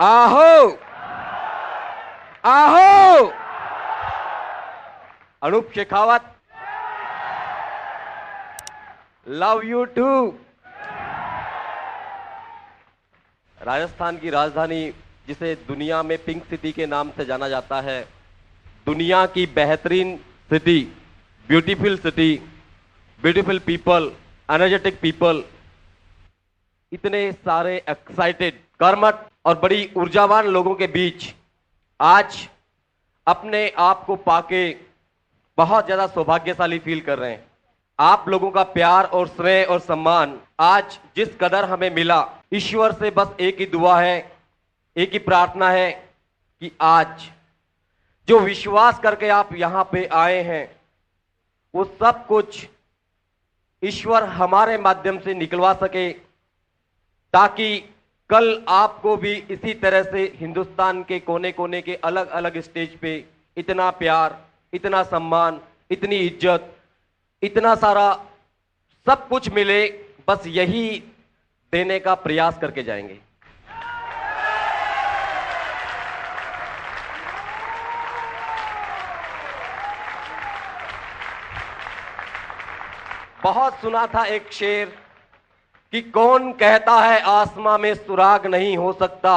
आहो आहो Anup Shekhawat, love you too. Rajasthan की राजधानी जिसे दुनिया में पिंक सिटी के नाम से जाना जाता है, दुनिया की बेहतरीन city, beautiful people, energetic people, इतने सारे एक्साइटेड, कर्मठ और बड़ी ऊर्जावान लोगों के बीच आज अपने आप को पाके बहुत ज्यादा सौभाग्यशाली फील कर रहे हैं। आप लोगों का प्यार और स्नेह और सम्मान आज जिस कदर हमें मिला, ईश्वर से बस एक ही दुआ है, एक ही प्रार्थना है कि आज जो विश्वास करके आप यहां पे आए हैं, वो सब कुछ ईश्वर हमारे माध्यम से निकलवा सके, ताकि कल आपको भी इसी तरह से हिंदुस्तान के कोने कोने के अलग अलग स्टेज पे इतना प्यार, इतना सम्मान, इतनी इज्जत, इतना सारा सब कुछ मिले। बस यही देने का प्रयास करके जाएंगे। बहुत सुना था एक शेर कि कौन कहता है आसमां में सुराग नहीं हो सकता,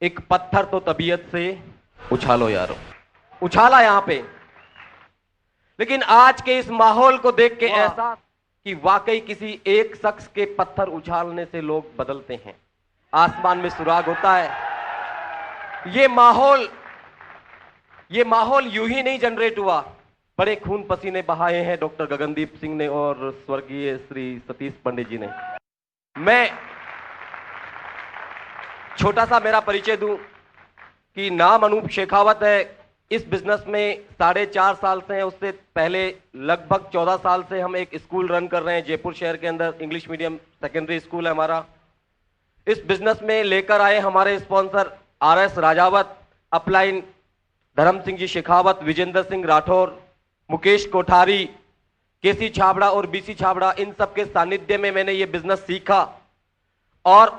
एक पत्थर तो तबीयत से उछालो यारो। उछाला यहां पे, लेकिन आज के इस माहौल को देख के ऐसा कि वाकई किसी एक शख्स के पत्थर उछालने से लोग बदलते हैं, आसमान में सुराग होता है। ये माहौल यूं ही नहीं जनरेट हुआ, बड़े खून पसीने बहाए हैं डॉक्टर गगनदीप सिंह ने और स्वर्गीय श्री सतीश पंडित जी ने। मैं छोटा सा मेरा परिचय दूं कि नाम अनूप शेखावत है। इस बिजनेस में 4.5 साल से हैं, उससे पहले लगभग 14 साल से हम एक स्कूल रन कर रहे हैं जयपुर शहर के अंदर, इंग्लिश मीडियम सेकेंडरी स्कूल है हमारा। इस बिजनेस में लेकर आए हमारे स्पॉन्सर RS राजावत, अपलाइन धर्म सिंह जी शेखावत, विजेंद्र सिंह राठौर, मुकेश कोठारी, केसी छाबड़ा और BC छाबड़ा। इन सब के सानिध्य में मैंने ये बिजनेस सीखा, और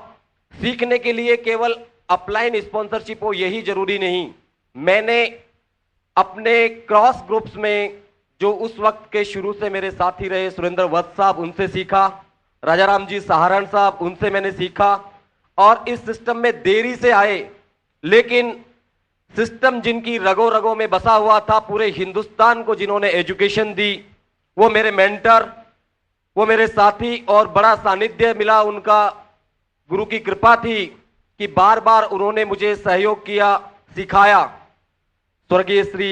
सीखने के लिए केवल अपलाइन स्पॉन्सरशिप हो यही जरूरी नहीं। मैंने अपने क्रॉस ग्रुप्स में जो उस वक्त के शुरू से मेरे साथी रहे, सुरेंद्र वत्स साहब, उनसे सीखा, राजाराम जी सहारण साहब, उनसे मैंने सीखा। और इस सिस्टम में देरी से आए, लेकिन सिस्टम जिनकी रगों रगों में बसा हुआ था, पूरे हिंदुस्तान को जिन्होंने एजुकेशन दी, वो मेरे मेंटर, वो मेरे साथी, और बड़ा सानिध्य मिला उनका, गुरु की कृपा थी कि बार बार उन्होंने मुझे सहयोग किया, सिखाया, स्वर्गीय श्री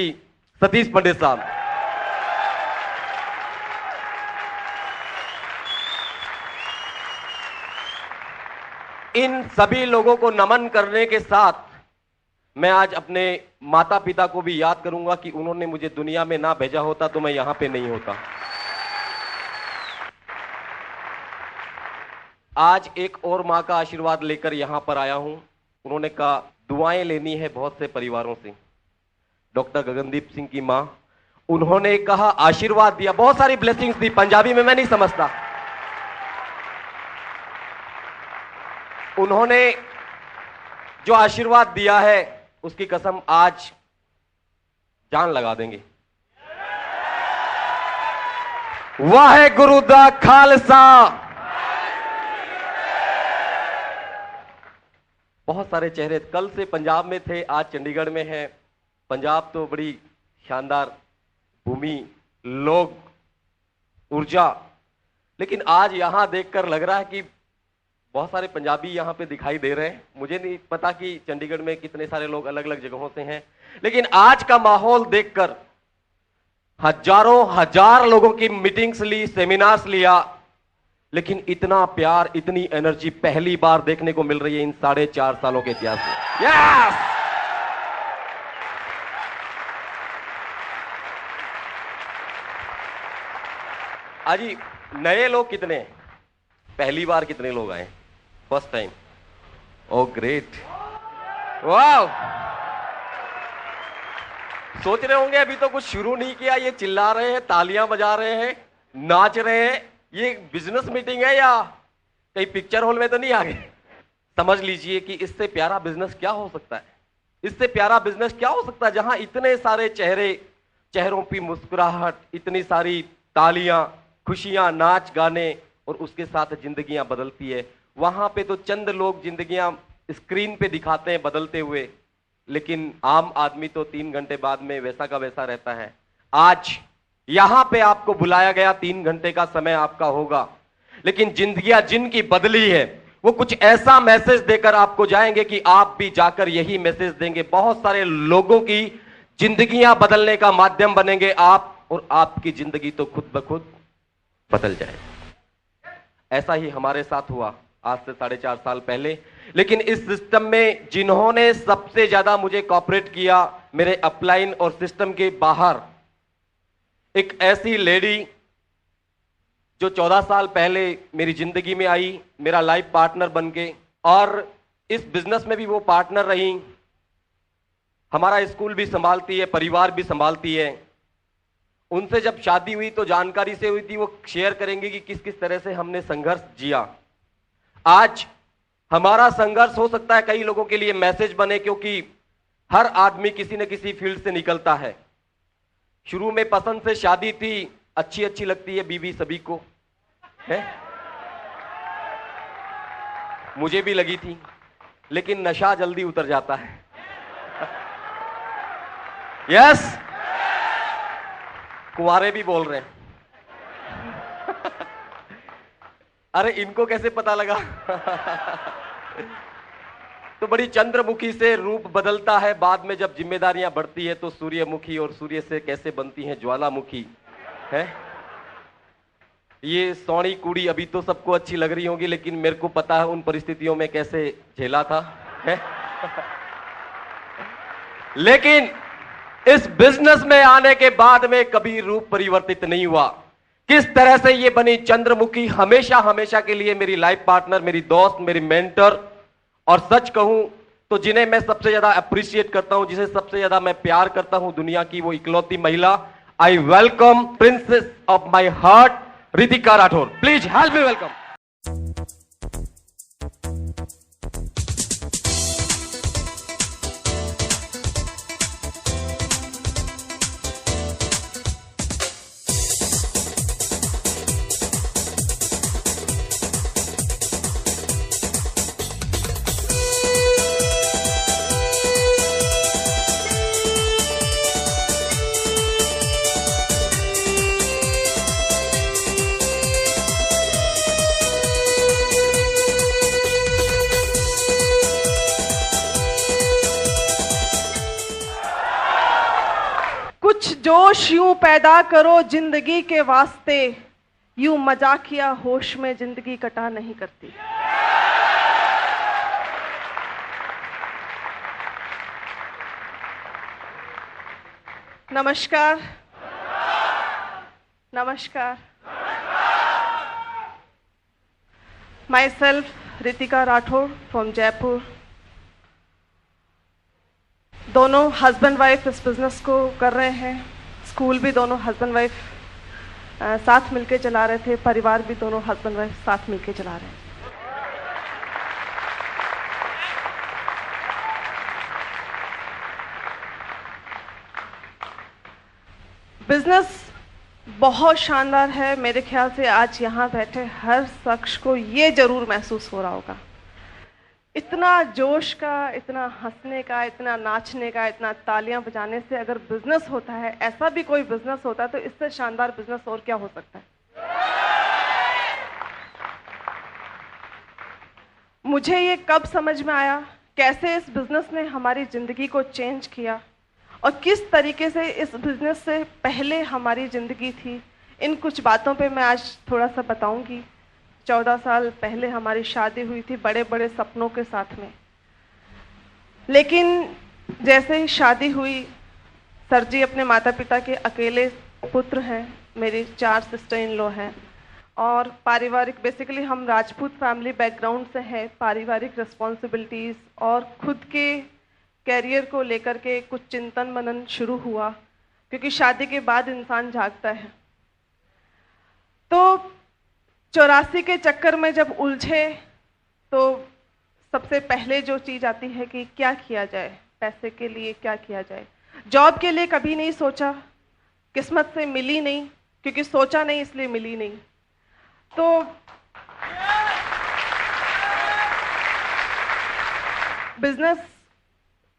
सतीश पंडित साहब। इन सभी लोगों को नमन करने के साथ मैं आज अपने माता पिता को भी याद करूंगा कि उन्होंने मुझे दुनिया में ना भेजा होता तो मैं यहां पे नहीं होता। आज एक और मां का आशीर्वाद लेकर यहां पर आया हूं। उन्होंने कहा दुआएं लेनी है बहुत से परिवारों से। डॉक्टर गगनदीप सिंह की मां, उन्होंने कहा आशीर्वाद दिया, बहुत सारी ब्लेसिंग्स दी, पंजाबी में मैं नहीं समझता। उन्होंने जो आशीर्वाद दिया है उसकी कसम आज जान लगा देंगे। वाहेगुरु दा खालसा। बहुत सारे चेहरे कल से पंजाब में थे, आज चंडीगढ़ में हैं। पंजाब तो बड़ी शानदार भूमि, लोग, ऊर्जा, लेकिन आज यहां देखकर लग रहा है कि बहुत सारे पंजाबी यहां पे दिखाई दे रहे हैं। मुझे नहीं पता कि चंडीगढ़ में कितने सारे लोग अलग अलग जगहों से हैं, लेकिन आज का माहौल देखकर हजारों हजार लोगों की मीटिंग्स ली, सेमिनार्स लिया, लेकिन इतना प्यार, इतनी एनर्जी पहली बार देखने को मिल रही है इन 4.5 सालों के इतिहास में। यस! अजी नए लोग कितने हैं? पहली बार कितने लोग आए? First time. ओ ग्रेट, वाह! सोच रहे होंगे अभी तो कुछ शुरू नहीं किया, ये चिल्ला रहे हैं, तालियां बजा रहे हैं, नाच रहे हैं, ये बिजनेस मीटिंग है या कहीं पिक्चर हॉल में तो नहीं आ गए? समझ लीजिए कि इससे प्यारा बिजनेस क्या हो सकता है, इससे प्यारा बिजनेस क्या हो सकता है जहां इतने सारे चेहरों की मुस्कुराहट, इतनी सारी तालियां, खुशियां, नाच गाने और उसके साथ जिंदगियां बदलती है। वहां पे तो चंद लोग जिंदगियां स्क्रीन पे दिखाते हैं बदलते हुए, लेकिन आम आदमी तो 3 घंटे बाद में वैसा का वैसा रहता है। आज यहां पे आपको बुलाया गया, 3 घंटे का समय आपका होगा, लेकिन जिंदगियां जिनकी बदली है वो कुछ ऐसा मैसेज देकर आपको जाएंगे कि आप भी जाकर यही मैसेज देंगे। बहुत सारे लोगों की जिंदगियां बदलने का माध्यम बनेंगे आप, और आपकी जिंदगी तो खुद ब खुद बदल जाए। ऐसा ही हमारे साथ हुआ आज से 4.5 साल पहले। लेकिन इस सिस्टम में जिन्होंने सबसे ज्यादा मुझे कॉपरेट किया, मेरे अपलाइन और सिस्टम के बाहर एक ऐसी लेडी जो 14 साल पहले मेरी जिंदगी में आई, मेरा लाइफ पार्टनर बन के, और इस बिजनेस में भी वो पार्टनर रही। हमारा स्कूल भी संभालती है, परिवार भी संभालती है। उनसे जब शादी हुई तो जानकारी से हुई थी, वो शेयर करेंगे कि किस किस तरह से हमने संघर्ष जिया। आज हमारा संघर्ष हो सकता है कई लोगों के लिए मैसेज बने, क्योंकि हर आदमी किसी न किसी फील्ड से निकलता है। शुरू में पसंद से शादी थी, अच्छी अच्छी लगती है बीवी सभी को है, मुझे भी लगी थी, लेकिन नशा जल्दी उतर जाता है। यस, कुंवारे भी बोल रहे हैं। अरे इनको कैसे पता लगा? तो बड़ी चंद्रमुखी से रूप बदलता है, बाद में जब जिम्मेदारियां बढ़ती है तो सूर्यमुखी, और सूर्य से कैसे बनती है ज्वालामुखी है। ये सौड़ी कुड़ी अभी तो सबको अच्छी लग रही होगी, लेकिन मेरे को पता है उन परिस्थितियों में कैसे झेला था है। लेकिन इस बिजनेस में आने के बाद में कभी रूप परिवर्तित नहीं हुआ। किस तरह से ये बनी चंद्रमुखी, हमेशा हमेशा के लिए मेरी लाइफ पार्टनर, मेरी दोस्त, मेरी मेंटर, और सच कहूं तो जिन्हें मैं सबसे ज्यादा अप्रिशिएट करता हूं, जिसे सबसे ज्यादा मैं प्यार करता हूं दुनिया की, वो इकलौती महिला। I welcome princess of my heart, Ritika Rathore. Please help me welcome. जोश यूं पैदा करो जिंदगी के वास्ते, यूं मजाकिया होश में जिंदगी कटा नहीं करती। नमस्कार, नमस्कार। Myself Ritika Rathore from Jaipur. दोनों हस्बैंड वाइफ इस बिजनेस को कर रहे हैं। स्कूल भी दोनों हस्बैंड वाइफ साथ मिलके चला रहे थे, परिवार भी दोनों हस्बैंड वाइफ साथ मिलके चला रहे हैं। बिजनेस बहुत शानदार है। मेरे ख्याल से आज यहाँ बैठे हर शख्स को ये जरूर महसूस हो रहा होगा, इतना जोश का, इतना हंसने का, इतना नाचने का, इतना तालियां बजाने से अगर बिजनेस होता है, ऐसा भी कोई बिजनेस होता है, तो इससे शानदार बिजनेस और क्या हो सकता है। मुझे ये कब समझ में आया, कैसे इस बिजनेस ने हमारी जिंदगी को चेंज किया, और किस तरीके से इस बिजनेस से पहले हमारी जिंदगी थी, इन कुछ बातों पे मैं आज थोड़ा सा बताऊंगी। 14 साल पहले हमारी शादी हुई थी बड़े बड़े सपनों के साथ में, लेकिन जैसे ही शादी हुई, सर जी अपने माता पिता के अकेले पुत्र हैं, मेरी 4 सिस्टर इन लॉ हैं, और पारिवारिक, बेसिकली हम राजपूत फैमिली बैकग्राउंड से हैं। पारिवारिक रिस्पॉन्सिबिलिटीज़ और खुद के कैरियर को लेकर के कुछ चिंतन मनन शुरू हुआ, क्योंकि शादी के बाद इंसान जागता है। तो 84 के चक्कर में जब उलझे तो सबसे पहले जो चीज़ आती है कि क्या किया जाए, पैसे के लिए क्या किया जाए। जॉब के लिए कभी नहीं सोचा, किस्मत से मिली नहीं, क्योंकि सोचा नहीं इसलिए मिली नहीं। तो बिजनेस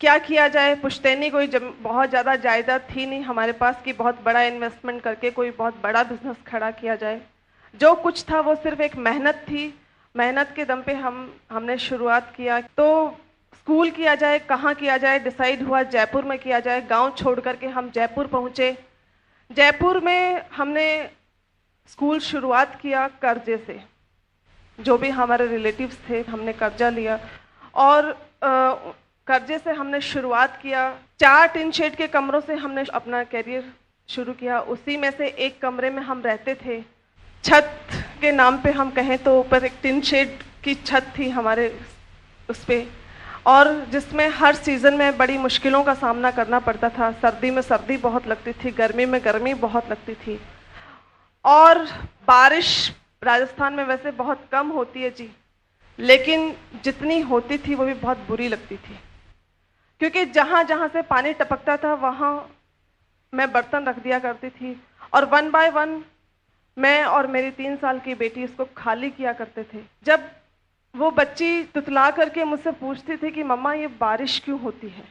क्या किया जाए, पुश्तैनी कोई बहुत ज़्यादा जायदाद थी नहीं हमारे पास कि बहुत बड़ा इन्वेस्टमेंट करके कोई बहुत बड़ा बिजनेस खड़ा किया जाए। जो कुछ था वो सिर्फ एक मेहनत थी, मेहनत के दम पे हमने शुरुआत किया। तो स्कूल किया जाए, कहाँ किया जाए, डिसाइड हुआ जयपुर में किया जाए। गांव छोड़ करके हम जयपुर पहुँचे। जयपुर में हमने स्कूल शुरुआत किया कर्जे से, जो भी हमारे रिलेटिव्स थे हमने कर्जा लिया और कर्जे से हमने शुरुआत किया। 4 टिन शेड के कमरों से हमने अपना करियर शुरू किया। उसी में से एक कमरे में हम रहते थे। छत के नाम पे हम कहें तो ऊपर एक टिन शेड की छत थी हमारे उस पे, और जिसमें हर सीज़न में बड़ी मुश्किलों का सामना करना पड़ता था। सर्दी में सर्दी बहुत लगती थी, गर्मी में गर्मी बहुत लगती थी, और बारिश राजस्थान में वैसे बहुत कम होती है जी, लेकिन जितनी होती थी वो भी बहुत बुरी लगती थी, क्योंकि जहाँ जहाँ से पानी टपकता था वहाँ मैं बर्तन रख दिया करती थी, और 1 बाय 1 मैं और मेरी 3 साल की बेटी इसको खाली किया करते थे। जब वो बच्ची तुतला करके मुझसे पूछती थी कि मम्मा ये बारिश क्यों होती है,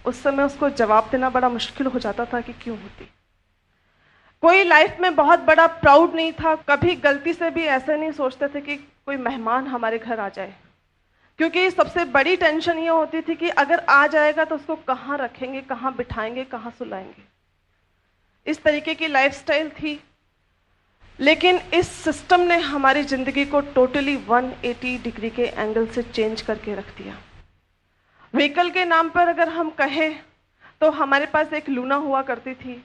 उस समय उसको जवाब देना बड़ा मुश्किल हो जाता था कि क्यों होती। कोई लाइफ में बहुत बड़ा प्राउड नहीं था, कभी गलती से भी ऐसे नहीं सोचते थे कि कोई मेहमान हमारे घर आ जाए, क्योंकि सबसे बड़ी टेंशन ये होती थी कि अगर आ जाएगा तो उसको कहाँ रखेंगे, कहाँ बिठाएंगे, कहाँ सुलाएंगे। इस तरीके की लाइफस्टाइल थी। लेकिन इस सिस्टम ने हमारी ज़िंदगी को टोटली 180 डिग्री के एंगल से चेंज करके रख दिया। व्हीकल के नाम पर अगर हम कहें तो हमारे पास एक लूना हुआ करती थी।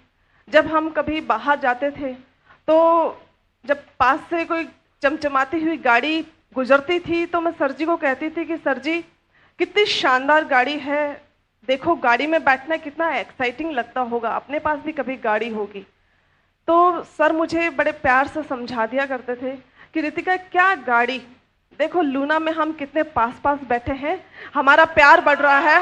जब हम कभी बाहर जाते थे तो जब पास से कोई चमचमाती हुई गाड़ी गुजरती थी तो मैं सर जी को कहती थी कि सर जी कितनी शानदार गाड़ी है, देखो गाड़ी में बैठना कितना एक्साइटिंग लगता होगा, अपने पास भी कभी गाड़ी होगी। तो सर मुझे बड़े प्यार से समझा दिया करते थे कि रितिका क्या गाड़ी, देखो लूना में हम कितने पास पास बैठे हैं, हमारा प्यार बढ़ रहा है।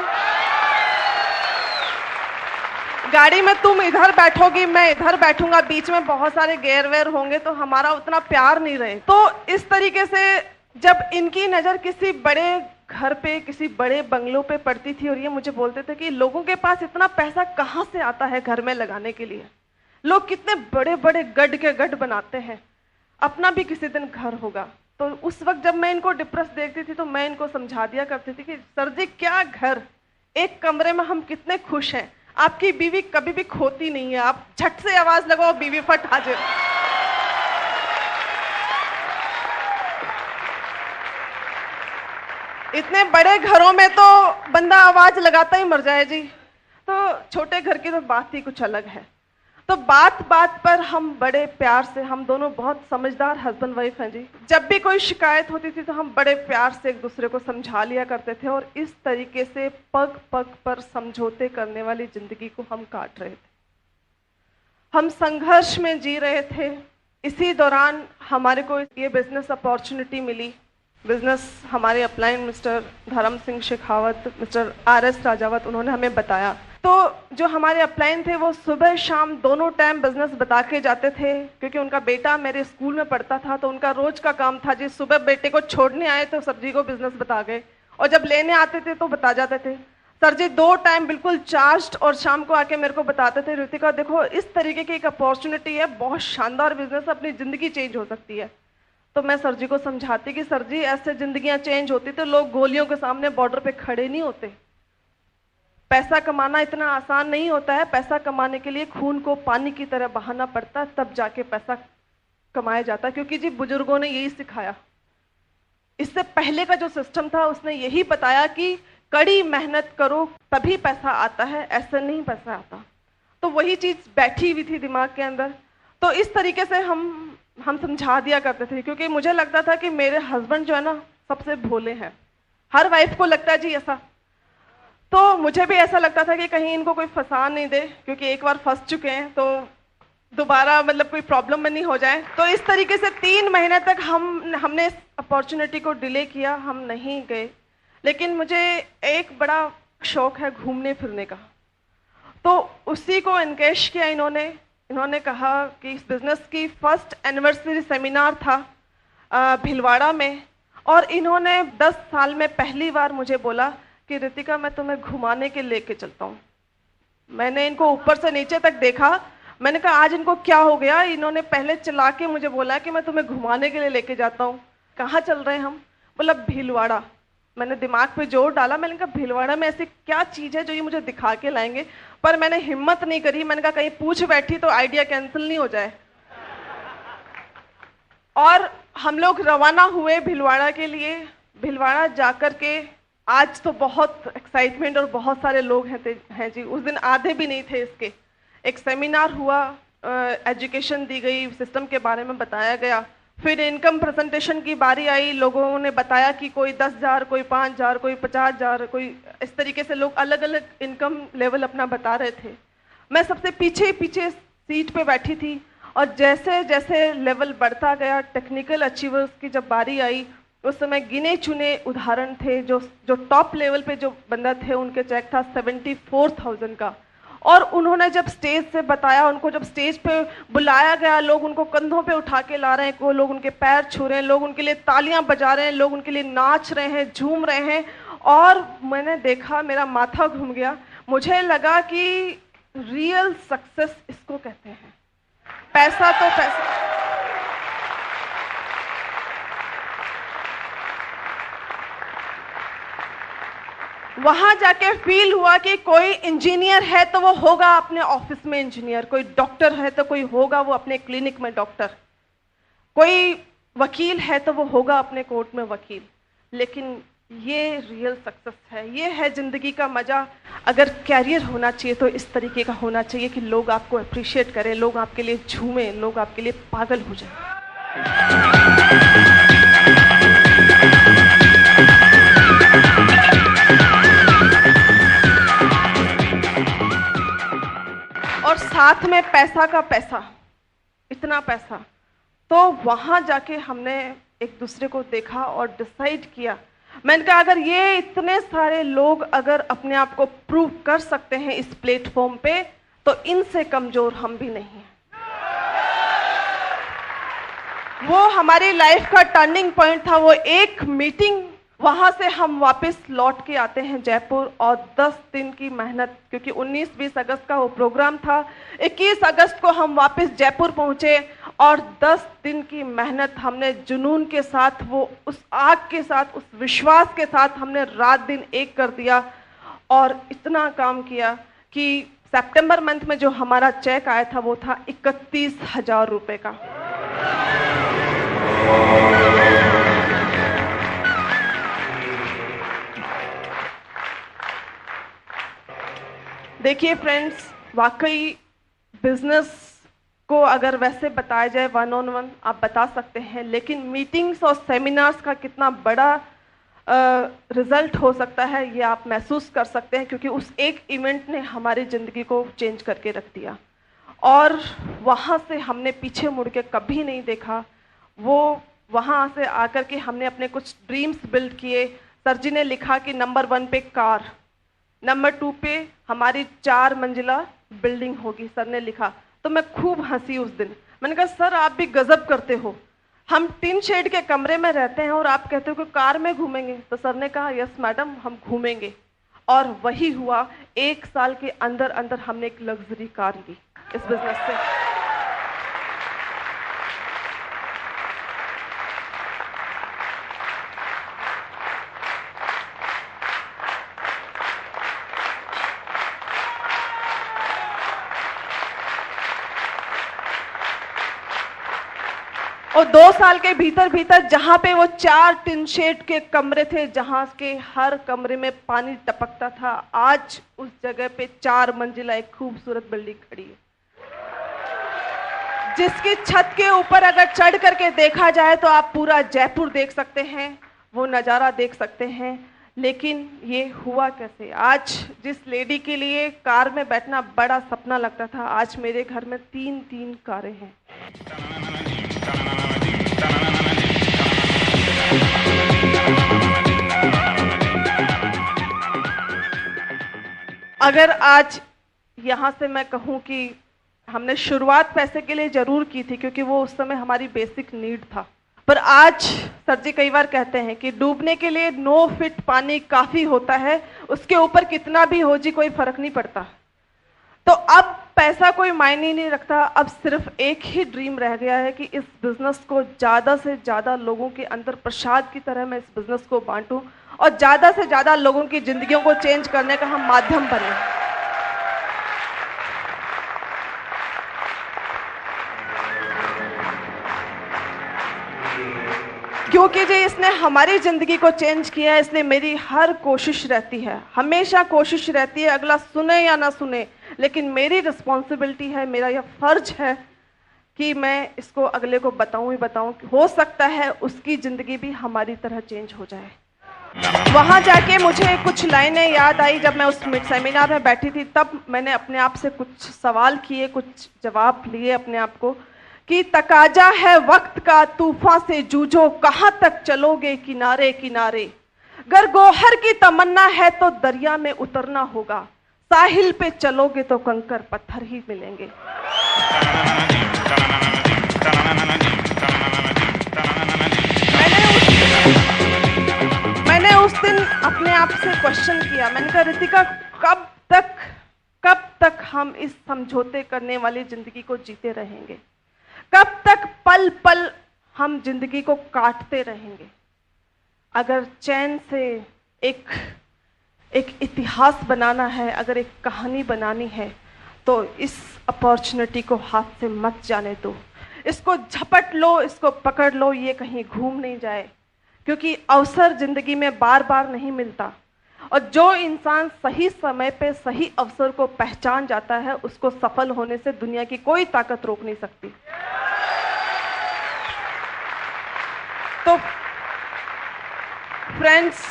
गाड़ी में तुम इधर बैठोगी, मैं इधर बैठूंगा, बीच में बहुत सारे गेयर वेयर होंगे तो हमारा उतना प्यार नहीं रहे। तो इस तरीके से जब इनकी नज़र किसी बड़े घर पे, किसी बड़े बंगलों पे पड़ती थी और ये मुझे बोलते थे कि लोगों के पास इतना पैसा कहाँ से आता है घर में लगाने के लिए, लोग कितने बड़े बड़े गढ़ के गढ़ बनाते हैं, अपना भी किसी दिन घर होगा। तो उस वक्त जब मैं इनको डिप्रेस देखती थी तो मैं इनको समझा दिया करती थी कि सर जी क्या घर, एक कमरे में हम कितने खुश हैं, आपकी बीवी कभी भी खोती नहीं है, आप झट से आवाज लगाओ बीवी फट हाजिर। इतने बड़े घरों में तो बंदा आवाज लगाता ही मर जाए जी, तो छोटे घर की तो बात ही कुछ अलग है। तो बात बात पर हम बड़े प्यार से, हम दोनों बहुत समझदार हस्बैंड वाइफ हैं जी, जब भी कोई शिकायत होती थी तो हम बड़े प्यार से एक दूसरे को समझा लिया करते थे, और इस तरीके से पग पग पर समझौते करने वाली जिंदगी को हम काट रहे थे। हम संघर्ष में जी रहे थे। इसी दौरान हमारे को ये बिजनेस अपॉर्चुनिटी मिली। बिजनेस हमारे अपलाइन मिस्टर धर्म सिंह शेखावत, मिस्टर RS राजावत, उन्होंने हमें बताया। तो जो हमारे अपलाइन थे वो सुबह शाम दोनों टाइम बिजनेस बता के जाते थे, क्योंकि उनका बेटा मेरे स्कूल में पढ़ता था, तो उनका रोज का काम था जी, सुबह बेटे को छोड़ने आए तो सर जी को बिजनेस बता गए, और जब लेने आते थे तो बता जाते थे। सर जी 2 टाइम बिल्कुल चार्ज्ड, और शाम को आके मेरे को बताते थे रितिका देखो इस तरीके की एक अपॉर्चुनिटी है, बहुत शानदार बिजनेस, अपनी जिंदगी चेंज हो सकती है। तो मैं सर जी को समझाती कि सर जी ऐसे जिंदगियां चेंज होती तो लोग गोलियों के सामने बॉर्डर पे खड़े नहीं होते। पैसा कमाना इतना आसान नहीं होता है, पैसा कमाने के लिए खून को पानी की तरह बहाना पड़ता है, तब जाके पैसा कमाया जाता है, क्योंकि जी बुजुर्गों ने यही सिखाया। इससे पहले का जो सिस्टम था उसने यही बताया कि कड़ी मेहनत करो तभी पैसा आता है, ऐसे नहीं पैसा आता। तो वही चीज बैठी हुई थी दिमाग के अंदर। तो इस तरीके से हम समझा दिया करते थे, क्योंकि मुझे लगता था कि मेरे हस्बैंड जो है ना सबसे भोले हैं, हर वाइफ को लगता है जी ऐसा। तो मुझे भी ऐसा लगता था कि कहीं इनको कोई फंसा नहीं दे, क्योंकि एक बार फंस चुके हैं तो दोबारा मतलब कोई प्रॉब्लम में नहीं हो जाए। तो इस तरीके से 3 महीने तक हमने इस अपॉर्चुनिटी को डिले किया, हम नहीं गए। लेकिन मुझे एक बड़ा शौक है घूमने फिरने का, तो उसी को एनकैश किया इन्होंने कहा कि इस बिजनेस की फर्स्ट एनिवर्सरी सेमिनार था भिलवाड़ा में, और इन्होंने 10 साल में पहली बार मुझे बोला कि रितिका मैं तुम्हें घुमाने के लेके चलता हूँ। मैंने इनको ऊपर से नीचे तक देखा, मैंने कहा आज इनको क्या हो गया। इन्होंने पहले चला के मुझे बोला कि मैं तुम्हें घुमाने के लिए लेके जाता हूँ। कहाँ चल रहे हैं हम? बोला भीलवाड़ा। मैंने दिमाग पे जोर डाला, मैंने कहा भीलवाड़ा में ऐसी क्या चीज़ है जो ये मुझे दिखा के लाएंगे, पर मैंने हिम्मत नहीं करी। मैंने कहा कहीं पूछ बैठी तो आइडिया कैंसिल नहीं हो जाए। और हम लोग रवाना हुए भीलवाड़ा के लिए। भीलवाड़ा जाकर के आज तो बहुत एक्साइटमेंट और बहुत सारे लोग हैं जी, उस दिन आधे भी नहीं थे इसके। एक सेमिनार हुआ, एजुकेशन दी गई, सिस्टम के बारे में बताया गया। फिर इनकम प्रेजेंटेशन की बारी आई, लोगों ने बताया कि कोई 10,000, कोई 5,000, कोई 50,000, कोई इस तरीके से लोग अलग अलग इनकम लेवल अपना बता रहे थे। मैं सबसे पीछे सीट पे बैठी थी, और जैसे जैसे लेवल बढ़ता गया, टेक्निकल अचीवर्स की जब बारी आई, उस समय गिने चुने उदाहरण थे। जो टॉप लेवल पे जो बंदा थे उनके चेक था 74,000 का। और उन्होंने जब स्टेज से बताया, उनको जब स्टेज पे बुलाया गया, लोग उनको कंधों पे उठा के ला रहे हैं, को लोग उनके पैर छू रहे हैं, लोग उनके लिए तालियां बजा रहे हैं, लोग उनके लिए नाच रहे हैं, झूम रहे हैं। और मैंने देखा, मेरा माथा घूम गया। मुझे लगा कि रियल सक्सेस इसको कहते हैं। पैसा तो पैसा, वहां जाके फील हुआ कि कोई इंजीनियर है तो वो होगा अपने ऑफिस में इंजीनियर, कोई डॉक्टर है तो कोई होगा वो अपने क्लिनिक में डॉक्टर, कोई वकील है तो वो होगा अपने कोर्ट में वकील। लेकिन ये रियल सक्सेस है, ये है जिंदगी का मजा। अगर कैरियर होना चाहिए तो इस तरीके का होना चाहिए कि लोग आपको अप्रिशिएट करें, लोग आपके लिए झूमें, लोग आपके लिए पागल हो जाएं। और साथ में पैसा का पैसा, इतना पैसा। तो वहां जाके हमने एक दूसरे को देखा और डिसाइड किया। मैंने कहा अगर ये इतने सारे लोग अगर अपने आप को प्रूव कर सकते हैं इस प्लेटफॉर्म पे, तो इनसे कमजोर हम भी नहीं हैं। वो हमारी लाइफ का टर्निंग पॉइंट था। वो एक मीटिंग, वहां से हम वापस लौट के आते हैं जयपुर, और 10 दिन की मेहनत, क्योंकि 19-20 अगस्त का वो प्रोग्राम था। 21 अगस्त को हम वापस जयपुर पहुंचे, और 10 दिन की मेहनत हमने जुनून के साथ, वो उस आग के साथ, उस विश्वास के साथ हमने रात दिन एक कर दिया। और इतना काम किया कि सितंबर मंथ में जो हमारा चेक आया था वो था 31,000 रुपए का। देखिए फ्रेंड्स, वाकई बिजनेस को अगर वैसे बताया जाए 1-on-1 आप बता सकते हैं, लेकिन मीटिंग्स और सेमिनार्स का कितना बड़ा रिजल्ट हो सकता है ये आप महसूस कर सकते हैं, क्योंकि उस एक इवेंट ने हमारी ज़िंदगी को चेंज करके रख दिया। और वहाँ से हमने पीछे मुड़ के कभी नहीं देखा। वो वहाँ से आकर के हमने अपने कुछ ड्रीम्स बिल्ड किए। सर जी ने लिखा कि नंबर 1 पे कार, नंबर 2 पे हमारी 4 मंजिला बिल्डिंग होगी, सर ने लिखा। तो मैं खूब हंसी उस दिन। मैंने कहा सर आप भी गजब करते हो, हम टिन शेड के कमरे में रहते हैं और आप कहते हो कि कार में घूमेंगे। तो सर ने कहा यस मैडम हम घूमेंगे। और वही हुआ, 1 साल के अंदर अंदर हमने एक लग्जरी कार ली इस बिजनेस से। और 2 साल के भीतर भीतर जहां पे वो 4 टिन शेड के कमरे थे, जहां के हर कमरे में पानी टपकता था, आज उस जगह पे 4 मंजिला एक खूबसूरत बिल्डिंग खड़ी है, जिसकी छत के ऊपर अगर चढ़ करके देखा जाए तो आप पूरा जयपुर देख सकते हैं, वो नज़ारा देख सकते हैं। लेकिन ये हुआ कैसे? आज जिस लेडी के लिए कार में बैठना बड़ा सपना लगता था, आज मेरे घर में 3-3 कारें हैं। अगर आज यहाँ से मैं कहूँ कि हमने शुरुआत पैसे के लिए जरूर की थी, क्योंकि वो उस समय हमारी बेसिक नीड था, पर आज सर जी कई बार कहते हैं कि डूबने के लिए 9 फीट पानी काफी होता है, उसके ऊपर कितना भी हो जी कोई फर्क नहीं पड़ता। तो अब पैसा कोई मायने नहीं रखता, अब सिर्फ एक ही ड्रीम रह गया है कि इस बिजनेस को ज्यादा से ज्यादा लोगों के अंदर प्रसाद की तरह मैं इस बिजनेस को बांटूं और ज्यादा से ज्यादा लोगों की जिंदगियों को चेंज करने का हम माध्यम बने। क्योंकि जी इसने हमारी जिंदगी को चेंज किया है, इसलिए मेरी हर कोशिश रहती है, हमेशा कोशिश रहती है, अगला सुने या ना सुने, लेकिन मेरी रिस्पॉन्सिबिलिटी है, मेरा यह फर्ज है कि मैं इसको अगले को बताऊं ही बताऊं। हो सकता है उसकी जिंदगी भी हमारी तरह चेंज हो जाए। वहां जाके मुझे कुछ लाइनें याद आई, जब मैं उस सेमिनार में बैठी थी तब मैंने अपने आप से कुछ सवाल किए, कुछ जवाब लिए अपने आप को कि तकाजा है वक्त का तूफान से जूझो, कहां तक चलोगे किनारे किनारे, गर गोहर की तमन्ना है तो दरिया में उतरना होगा, साहिल पे चलोगे तो कंकर पत्थर ही मिलेंगे। मैंने उस दिन अपने आप से क्वेश्चन किया, मैंने कहा रितिका कब तक हम इस समझौते करने वाली जिंदगी को जीते रहेंगे, कब तक पल पल हम जिंदगी को काटते रहेंगे। अगर चैन से एक इतिहास बनाना है, अगर एक कहानी बनानी है, तो इस अपॉर्चुनिटी को हाथ से मत जाने दो, इसको झपट लो, इसको पकड़ लो, ये कहीं घूम नहीं जाए, क्योंकि अवसर जिंदगी में बार बार नहीं मिलता, और जो इंसान सही समय पे सही अवसर को पहचान जाता है उसको सफल होने से दुनिया की कोई ताकत रोक नहीं सकती। तो फ्रेंड्स,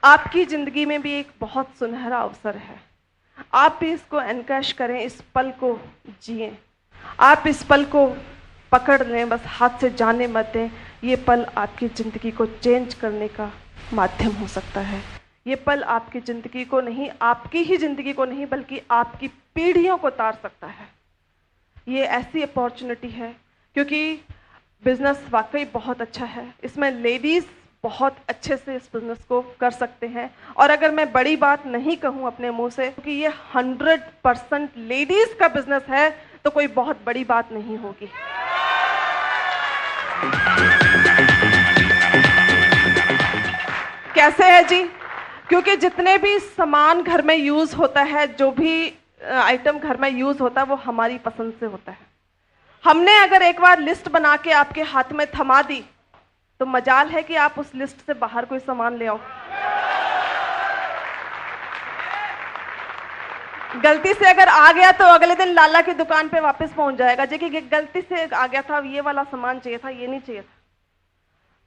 आपकी जिंदगी में भी एक बहुत सुनहरा अवसर है, आप भी इसको एनकैश करें, इस पल को जिएं, आप इस पल को पकड़ लें, बस हाथ से जाने मत दें। ये पल आपकी जिंदगी को चेंज करने का माध्यम हो सकता है। ये पल आपकी जिंदगी को नहीं, आपकी ही जिंदगी को नहीं, बल्कि आपकी पीढ़ियों को तार सकता है। ये ऐसी अपॉर्चुनिटी है, क्योंकि बिजनेस वाकई बहुत अच्छा है, इसमें लेडीज बहुत अच्छे से इस बिजनेस को कर सकते हैं। और अगर मैं बड़ी बात नहीं कहूं अपने मुंह से, क्योंकि ये 100% लेडीज का बिजनेस है, तो कोई बहुत बड़ी बात नहीं होगी। कैसे है जी? क्योंकि जितने भी सामान घर में यूज होता है, जो भी आइटम घर में यूज होता है, वो हमारी पसंद से होता है। हमने अगर एक बार लिस्ट बना के आपके हाथ में थमा दी, तो मजाल है कि आप उस लिस्ट से बाहर कोई सामान ले आओ। गलती से अगर आ गया तो अगले दिन लाला की दुकान पे वापस पहुंच जाएगा, जी कि गलती से आ गया था, ये वाला सामान चाहिए था, ये नहीं चाहिए था।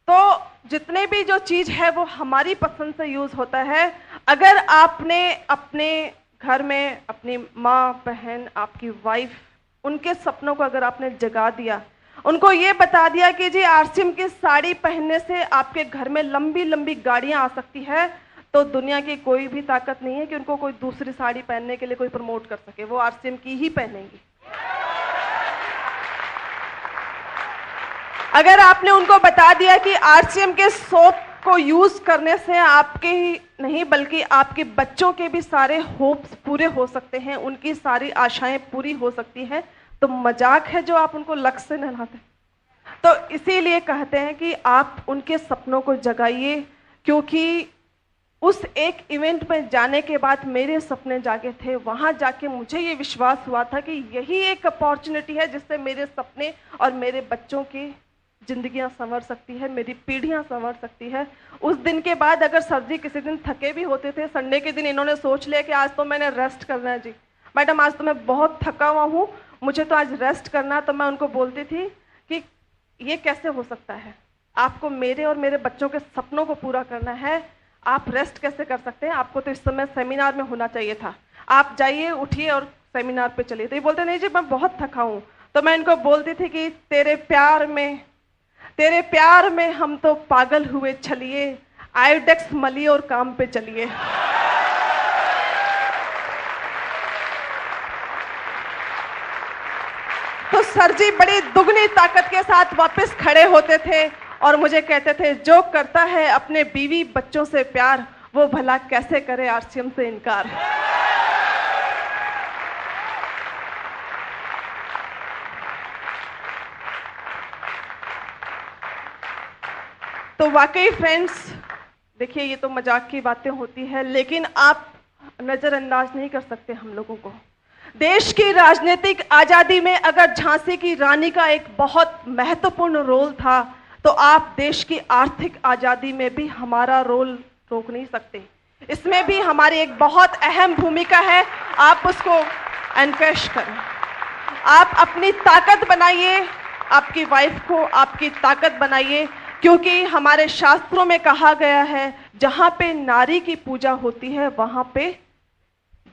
तो जितने भी जो चीज है वो हमारी पसंद से यूज होता है। अगर आपने अपने घर में अपनी माँ बहन, आपकी वाइफ, उनके सपनों को अगर आपने जगा दिया, उनको ये बता दिया कि जी आरसीएम की साड़ी पहनने से आपके घर में लंबी लंबी गाड़ियां आ सकती है, तो दुनिया की कोई भी ताकत नहीं है कि उनको कोई दूसरी साड़ी पहनने के लिए कोई प्रमोट कर सके, वो आरसीएम की ही पहनेंगी। अगर आपने उनको बता दिया कि आरसीएम के सोप को यूज करने से आपके ही नहीं बल्कि आपके बच्चों के भी सारे होप्स पूरे हो सकते हैं, उनकी सारी आशाएं पूरी हो सकती हैं, तो मजाक है जो आप उनको लक्ष्य से नहलाते। तो इसीलिए कहते हैं कि आप उनके सपनों को जगाइए, क्योंकि उस एक इवेंट में जाने के बाद मेरे सपने जागे थे। वहां जाके मुझे ये विश्वास हुआ था कि यही एक अपॉर्चुनिटी है जिससे मेरे सपने और मेरे बच्चों की जिंदगियां संवर सकती है, मेरी पीढ़ियां संवर सकती है। उस दिन के बाद अगर सर जी किसी दिन थके भी होते थे, संडे के दिन इन्होंने सोच लिया कि आज तो मैंने रेस्ट करना है जी, मैडम आज तो मैं बहुत थका हुआ हूँ, मुझे तो आज रेस्ट करना है, तो मैं उनको बोलती थी कि ये कैसे हो सकता है, आपको मेरे और मेरे बच्चों के सपनों को पूरा करना है, आप रेस्ट कैसे कर सकते हैं, आपको तो इस समय सेमिनार में होना चाहिए था, आप जाइए उठिए और सेमिनार पे चलिए। तो ये बोलते नहीं जी मैं बहुत थका हूँ। तो मैं इनको बोलती थी कि तेरे प्यार में हम तो पागल हुए, चलिए आयोडेक्स मलिए और काम पे चलिए। सर जी बड़ी दुगनी ताकत के साथ वापस खड़े होते थे और मुझे कहते थे, जो करता है अपने बीवी बच्चों से प्यार, वो भला कैसे करे आरसीएम से इनकार। तो वाकई फ्रेंड्स, देखिए ये तो मजाक की बातें होती है, लेकिन आप नजरअंदाज नहीं कर सकते हम लोगों को। देश की राजनीतिक आजादी में अगर झांसी की रानी का एक बहुत महत्वपूर्ण रोल था, तो आप देश की आर्थिक आजादी में भी हमारा रोल रोक नहीं सकते। इसमें भी हमारी एक बहुत अहम भूमिका है, आप उसको एनकरेज करें। आप अपनी ताकत बनाइए, आपकी वाइफ को आपकी ताकत बनाइए, क्योंकि हमारे शास्त्रों में कहा गया है, जहां पे नारी की पूजा होती है वहां पे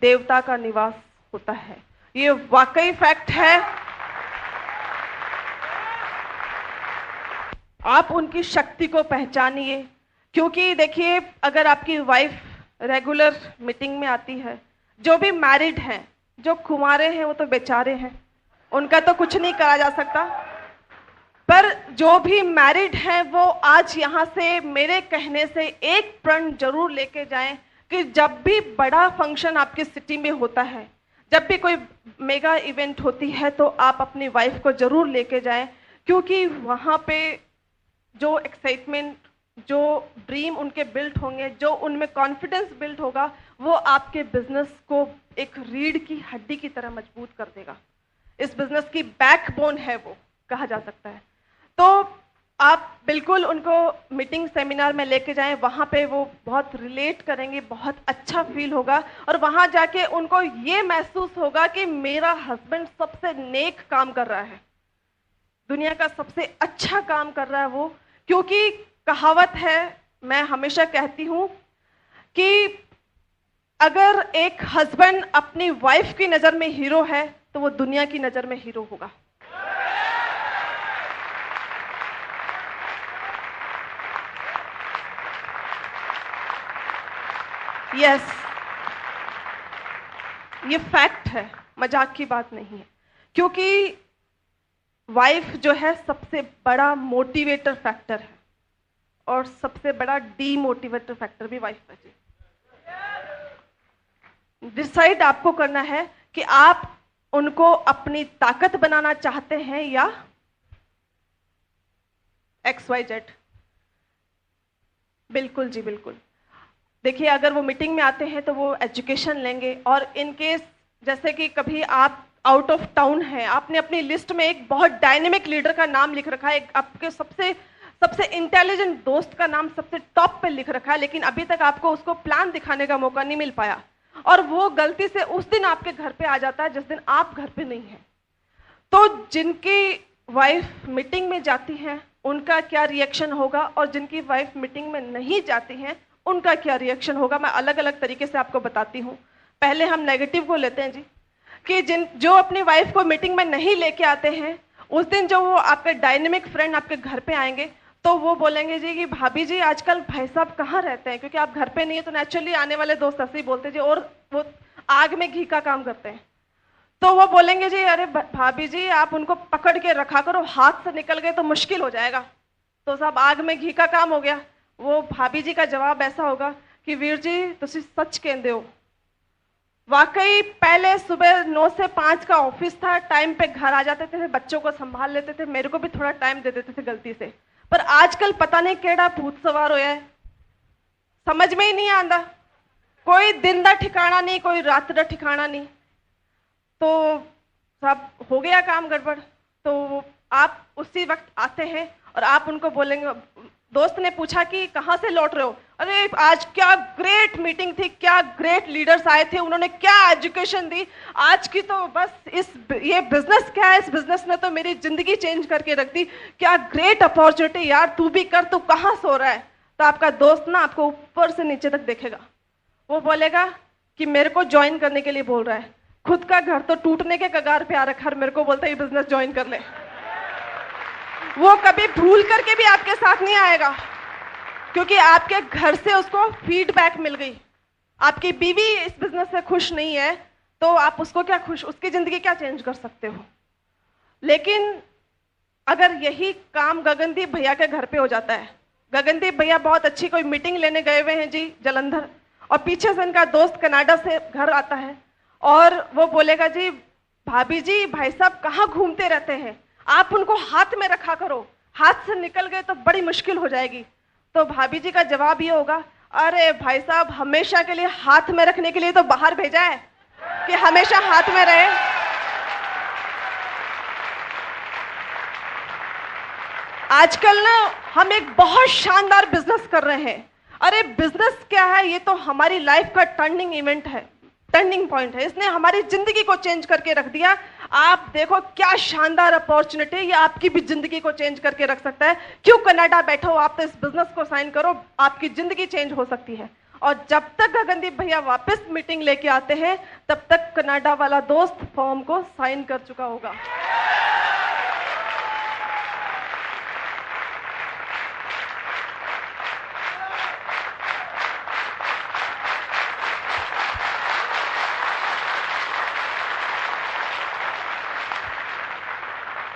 देवता का निवास होता है। ये वाकई फैक्ट है। आप उनकी शक्ति को पहचानिए, क्योंकि देखिए अगर आपकी वाइफ रेगुलर मीटिंग में आती है, जो भी मैरिड हैं, जो कुंवारे हैं वो तो बेचारे हैं, उनका तो कुछ नहीं करा जा सकता, पर जो भी मैरिड हैं वो आज यहाँ से मेरे कहने से एक प्रण जरूर लेके जाएं कि जब भी बड़ा फंक्शन आपकी सिटी में होता है, जब भी कोई मेगा इवेंट होती है, तो आप अपनी वाइफ को जरूर लेके जाएं, क्योंकि वहाँ पे जो एक्साइटमेंट, जो ड्रीम उनके बिल्ड होंगे, जो उनमें कॉन्फिडेंस बिल्ड होगा, वो आपके बिजनेस को एक रीढ़ की हड्डी की तरह मजबूत कर देगा। इस बिजनेस की बैकबोन है वो, कहा जा सकता है। तो आप बिल्कुल उनको मीटिंग सेमिनार में लेके जाएं, वहाँ पे वो बहुत रिलेट करेंगे, बहुत अच्छा फील होगा, और वहाँ जाके उनको ये महसूस होगा कि मेरा हस्बैंड सबसे नेक काम कर रहा है, दुनिया का सबसे अच्छा काम कर रहा है वो। क्योंकि कहावत है, मैं हमेशा कहती हूँ कि अगर एक हस्बैंड अपनी वाइफ की नज़र में हीरो है, तो वो दुनिया की नज़र में हीरो होगा। यस, ये फैक्ट है, मजाक की बात नहीं है। क्योंकि वाइफ जो है सबसे बड़ा मोटिवेटर फैक्टर है, और सबसे बड़ा डीमोटिवेटर फैक्टर भी वाइफ है जी। डिसाइड आपको करना है कि आप उनको अपनी ताकत बनाना चाहते हैं या XYZ। बिल्कुल जी, बिल्कुल। देखिए अगर वो मीटिंग में आते हैं तो वो एजुकेशन लेंगे, और इन केस जैसे कि कभी आप आउट ऑफ टाउन हैं, आपने अपनी लिस्ट में एक बहुत डायनेमिक लीडर का नाम लिख रखा है, आपके सबसे इंटेलिजेंट दोस्त का नाम सबसे टॉप पे लिख रखा है, लेकिन अभी तक आपको उसको प्लान दिखाने का मौका नहीं मिल पाया, और वो गलती से उस दिन आपके घर पे आ जाता है जिस दिन आप घर पे नहीं हैं। तो जिनकी वाइफ मीटिंग में जाती हैं उनका क्या रिएक्शन होगा, और जिनकी वाइफ मीटिंग में नहीं जाती हैं उनका क्या रिएक्शन होगा, मैं अलग अलग तरीके से आपको बताती हूँ। पहले हम नेगेटिव को लेते हैं जी, कि जो अपनी वाइफ को मीटिंग में नहीं लेके आते हैं, उस दिन जो वो आपके डायनेमिक फ्रेंड आपके घर पे आएंगे, तो वो बोलेंगे जी कि भाभी जी आजकल भाई साहब कहाँ रहते हैं, क्योंकि आप घर पे नहीं है, तो नेचुरली आने वाले दोस्त ऐसे ही बोलते जी, और वो आग में घी का काम करते हैं। तो वो बोलेंगे जी, अरे भाभी जी आप उनको पकड़ के रखा करो, हाथ से निकल गए तो मुश्किल हो जाएगा, तो सब आग में घी का काम हो गया। वो भाभी जी का जवाब ऐसा होगा कि वीर जी तुसी सच कहते हो, वाकई पहले सुबह 9 से 5 का ऑफिस था, टाइम पे घर आ जाते थे, बच्चों को संभाल लेते थे, मेरे को भी थोड़ा टाइम दे देते थे गलती से, पर आजकल पता नहीं केड़ा भूत सवार होया है, समझ में ही नहीं आता, कोई दिन का ठिकाना नहीं, कोई रात का ठिकाना नहीं, तो सब हो गया काम गड़बड़। तो आप उसी वक्त आते हैं और आप उनको बोलेंगे, दोस्त ने पूछा कि कहाँ से लौट रहे हो, अरे आज क्या ग्रेट मीटिंग थी, क्या ग्रेट लीडर्स आए थे, उन्होंने क्या एजुकेशन दी, आज की तो बस ये बिजनेस क्या है, इस बिजनेस ने तो मेरी जिंदगी चेंज करके रख दी, क्या ग्रेट अपॉर्चुनिटी यार, तू भी कर, तू कहाँ सो रहा है। तो आपका दोस्त ना आपको ऊपर से नीचे तक देखेगा, वो बोलेगा कि मेरे को ज्वाइन करने के लिए बोल रहा है, खुद का घर तो टूटने के कगार पे आ रखा है, मेरे को बोलता है ये बिजनेस ज्वाइन कर ले। वो कभी भूल करके भी आपके साथ नहीं आएगा, क्योंकि आपके घर से उसको फीडबैक मिल गई। आपकी बीवी इस बिजनेस से खुश नहीं है, तो आप उसको क्या उसकी जिंदगी क्या चेंज कर सकते हो। लेकिन अगर यही काम गगनदीप भैया के घर पे हो जाता है, गगनदीप भैया बहुत अच्छी कोई मीटिंग लेने गए हुए हैं जी जलंधर, और पीछे से उनका दोस्त कनाडा से घर आता है और वो बोलेगा जी भाभी जी भाई साहब कहाँ घूमते रहते हैं, आप उनको हाथ में रखा करो, हाथ से निकल गए तो बड़ी मुश्किल हो जाएगी। तो भाभी जी का जवाब ये होगा, अरे भाई साहब हमेशा के लिए हाथ में रखने के लिए तो बाहर भेजा है कि हमेशा हाथ में रहे। आजकल ना हम एक बहुत शानदार बिजनेस कर रहे हैं। अरे बिजनेस क्या है, ये तो हमारी लाइफ का टर्निंग इवेंट है, टर्निंग पॉइंट है। इसने हमारी जिंदगी को चेंज करके रख दिया। आप देखो क्या शानदार अपॉर्चुनिटी, ये आपकी भी जिंदगी को चेंज करके रख सकता है। क्यों कनाडा बैठो, आप तो इस बिजनेस को साइन करो, आपकी जिंदगी चेंज हो सकती है। और जब तक गगनदीप भैया वापस मीटिंग लेके आते हैं तब तक कनाडा वाला दोस्त फॉर्म को साइन कर चुका होगा।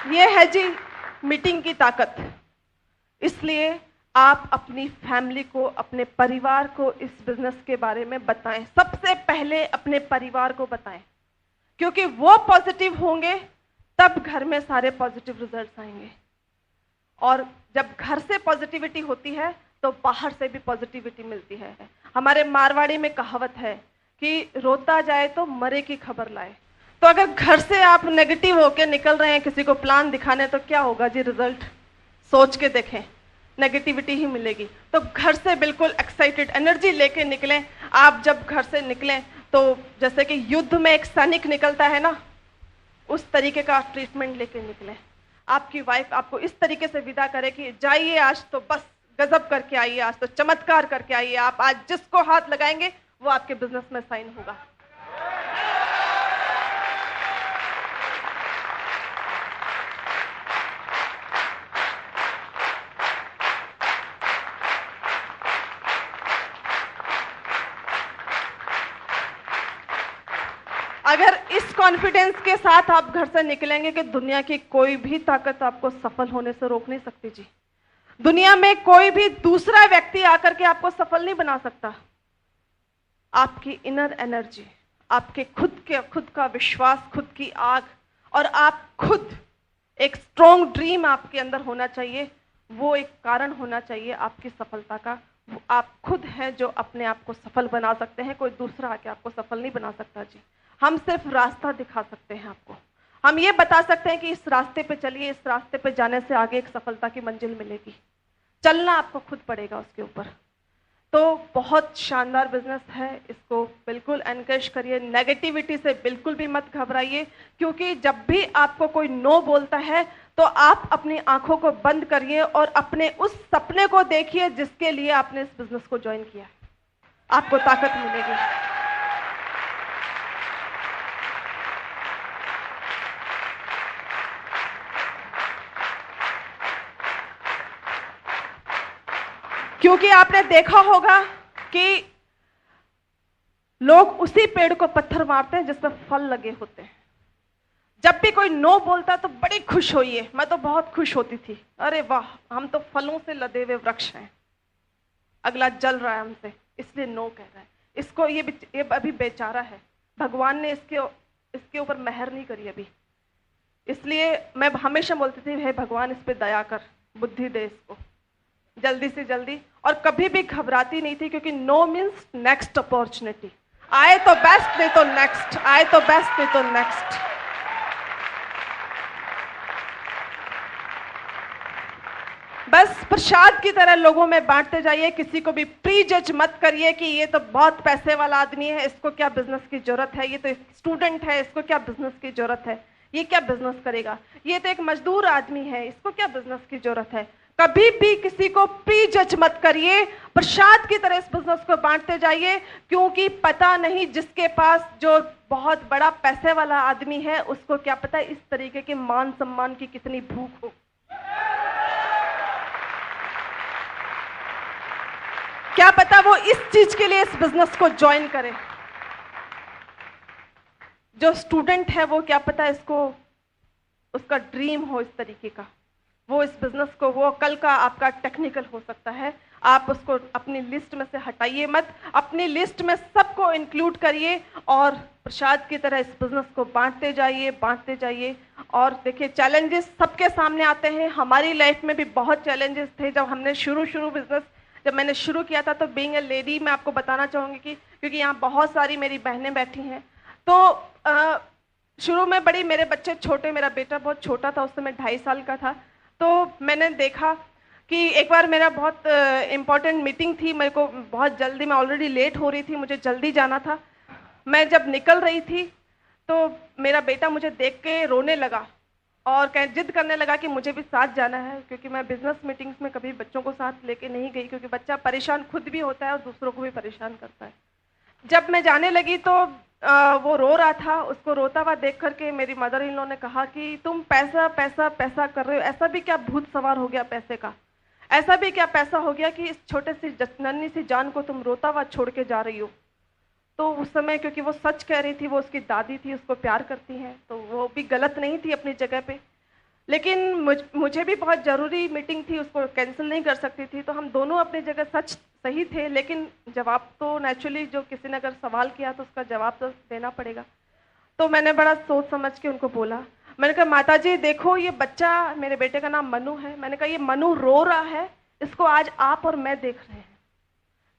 ये है जी मीटिंग की ताकत। इसलिए आप अपनी फैमिली को, अपने परिवार को इस बिजनेस के बारे में बताएं। सबसे पहले अपने परिवार को बताएं, क्योंकि वो पॉजिटिव होंगे तब घर में सारे पॉजिटिव रिजल्ट्स आएंगे। और जब घर से पॉजिटिविटी होती है तो बाहर से भी पॉजिटिविटी मिलती है। हमारे मारवाड़ी में कहावत है कि रोता जाए तो मरे की खबर लाए। तो अगर घर से आप नेगेटिव होके निकल रहे हैं किसी को प्लान दिखाने, तो क्या होगा जी रिजल्ट? सोच के देखें, नेगेटिविटी ही मिलेगी। तो घर से बिल्कुल एक्साइटेड एनर्जी लेके निकलें। आप जब घर से निकलें तो जैसे कि युद्ध में एक सैनिक निकलता है ना, उस तरीके का ट्रीटमेंट लेके निकलें। आपकी वाइफ आपको इस तरीके से विदा करे कि जाइए आज तो बस गजब करके आइए, आज तो चमत्कार करके आइए। आप आज जिसको हाथ लगाएंगे वो आपके बिजनेस में साइन होगा। अगर इस कॉन्फिडेंस के साथ आप घर से निकलेंगे कि दुनिया की कोई भी ताकत आपको सफल होने से रोक नहीं सकती जी। दुनिया में कोई भी दूसरा व्यक्ति आकर के आपको सफल नहीं बना सकता। आपकी इनर एनर्जी, आपके खुद का विश्वास, खुद की आग, और आप खुद एक स्ट्रॉन्ग ड्रीम आपके अंदर होना चाहिए। वो एक कारण होना चाहिए आपकी सफलता का। आप खुद हैं जो अपने आप को सफल बना सकते हैं, कोई दूसरा आके आपको सफल नहीं बना सकता जी। हम सिर्फ रास्ता दिखा सकते हैं आपको। हम ये बता सकते हैं कि इस रास्ते पे चलिए, इस रास्ते पे जाने से आगे एक सफलता की मंजिल मिलेगी। चलना आपको खुद पड़ेगा उसके ऊपर। तो बहुत शानदार बिजनेस है, इसको बिल्कुल एनकरेज करिए। नेगेटिविटी से बिल्कुल भी मत घबराइए, क्योंकि जब भी आपको कोई नो बोलता है तो आप अपनी आंखों को बंद करिए और अपने उस सपने को देखिए जिसके लिए आपने इस बिजनेस को ज्वाइन किया है। आपको ताकत मिलेगी। क्योंकि आपने देखा होगा कि लोग उसी पेड़ को पत्थर मारते हैं जिस पर फल लगे होते हैं। जब भी कोई नो बोलता तो बड़ी खुश होइए। मैं तो बहुत खुश होती थी, अरे वाह हम तो फलों से लदे हुए वृक्ष हैं, अगला जल रहा है हमसे, इसलिए नो कह रहा है। इसको ये अभी बेचारा है, भगवान ने इसके ऊपर मेहर नहीं करी अभी, इसलिए मैं हमेशा बोलती थी हे भगवान इस पे दया कर, बुद्धि दे इसको जल्दी से जल्दी। और कभी भी घबराती नहीं थी, क्योंकि नो मीन्स नेक्स्ट अपॉर्चुनिटी। आए तो बेस्ट, नहीं तो नेक्स्ट, आए तो बेस्ट, नहीं तो नेक्स्ट। बस प्रसाद की तरह लोगों में बांटते जाइए। किसी को भी प्री जज मत करिए कि ये तो बहुत पैसे वाला आदमी है, इसको क्या बिजनेस की जरूरत है, ये तो स्टूडेंट है, इसको क्या बिजनेस की जरूरत है, ये क्या बिजनेस करेगा, ये तो एक मजदूर आदमी है, इसको क्या बिजनेस की जरूरत है। कभी भी किसी को प्री जज मत करिए। प्रसाद की तरह इस बिजनेस को बांटते जाइए, क्योंकि पता नहीं जिसके पास जो बहुत बड़ा पैसे वाला आदमी है उसको क्या पता इस तरीके के मान सम्मान की कितनी भूख हो। क्या पता वो इस चीज के लिए इस बिजनेस को ज्वाइन करे। जो स्टूडेंट है वो क्या पता इसको उसका ड्रीम हो इस तरीके का, वो इस बिजनेस को, वो कल का आपका टेक्निकल हो सकता है, आप उसको अपनी लिस्ट में से हटाइए मत, अपनी लिस्ट में सबको इंक्लूड करिए और प्रसाद की तरह इस बिजनेस को बांटते जाइए। और देखिए, चैलेंजेस सबके सामने आते हैं, हमारी लाइफ में भी बहुत चैलेंजेस थे जब हमने शुरू बिजनेस जब मैंने शुरू किया था। तो बीइंग ए लेडी मैं आपको बताना चाहूँगी कि क्योंकि यहाँ बहुत सारी मेरी बहनें बैठी हैं, तो शुरू में बड़ी, मेरे बच्चे छोटे, मेरा बेटा बहुत छोटा था, उस समय 2.5 साल का था। तो मैंने देखा कि एक बार मेरा बहुत इम्पोर्टेंट मीटिंग थी, मेरे को बहुत जल्दी, मैं ऑलरेडी लेट हो रही थी, मुझे जल्दी जाना था। मैं जब निकल रही थी तो मेरा बेटा मुझे देख के रोने लगा और जिद करने लगा कि मुझे भी साथ जाना है, क्योंकि मैं बिजनेस मीटिंग्स में कभी बच्चों को साथ लेके नहीं गई, क्योंकि बच्चा परेशान खुद भी होता है और दूसरों को भी परेशान करता है। जब मैं जाने लगी तो वो रो रहा था, उसको रोता हुआ देख करके मेरी मदर इन लॉ ने कहा कि तुम पैसा पैसा पैसा कर रहे हो, ऐसा भी क्या भूत सवार हो गया पैसे का, ऐसा भी क्या पैसा हो गया कि इस छोटे सी नन्ही सी जान को तुम रोता हुआ छोड़ के जा रही हो। तो उस समय, क्योंकि वो सच कह रही थी, वो उसकी दादी थी, उसको प्यार करती हैं, तो वो भी गलत नहीं थी अपनी जगह पे, लेकिन मुझे भी बहुत ज़रूरी मीटिंग थी, उसको कैंसिल नहीं कर सकती थी। तो हम दोनों अपनी जगह सच सही थे, लेकिन जवाब तो नेचुरली, जो किसी ने अगर सवाल किया तो उसका जवाब तो देना पड़ेगा। तो मैंने बड़ा सोच समझ के उनको बोला, मैंने कहा माता जी देखो, ये बच्चा, मेरे बेटे का नाम मनु है, मैंने कहा ये मनु रो रहा है, इसको आज आप और मैं देख रहे हैं,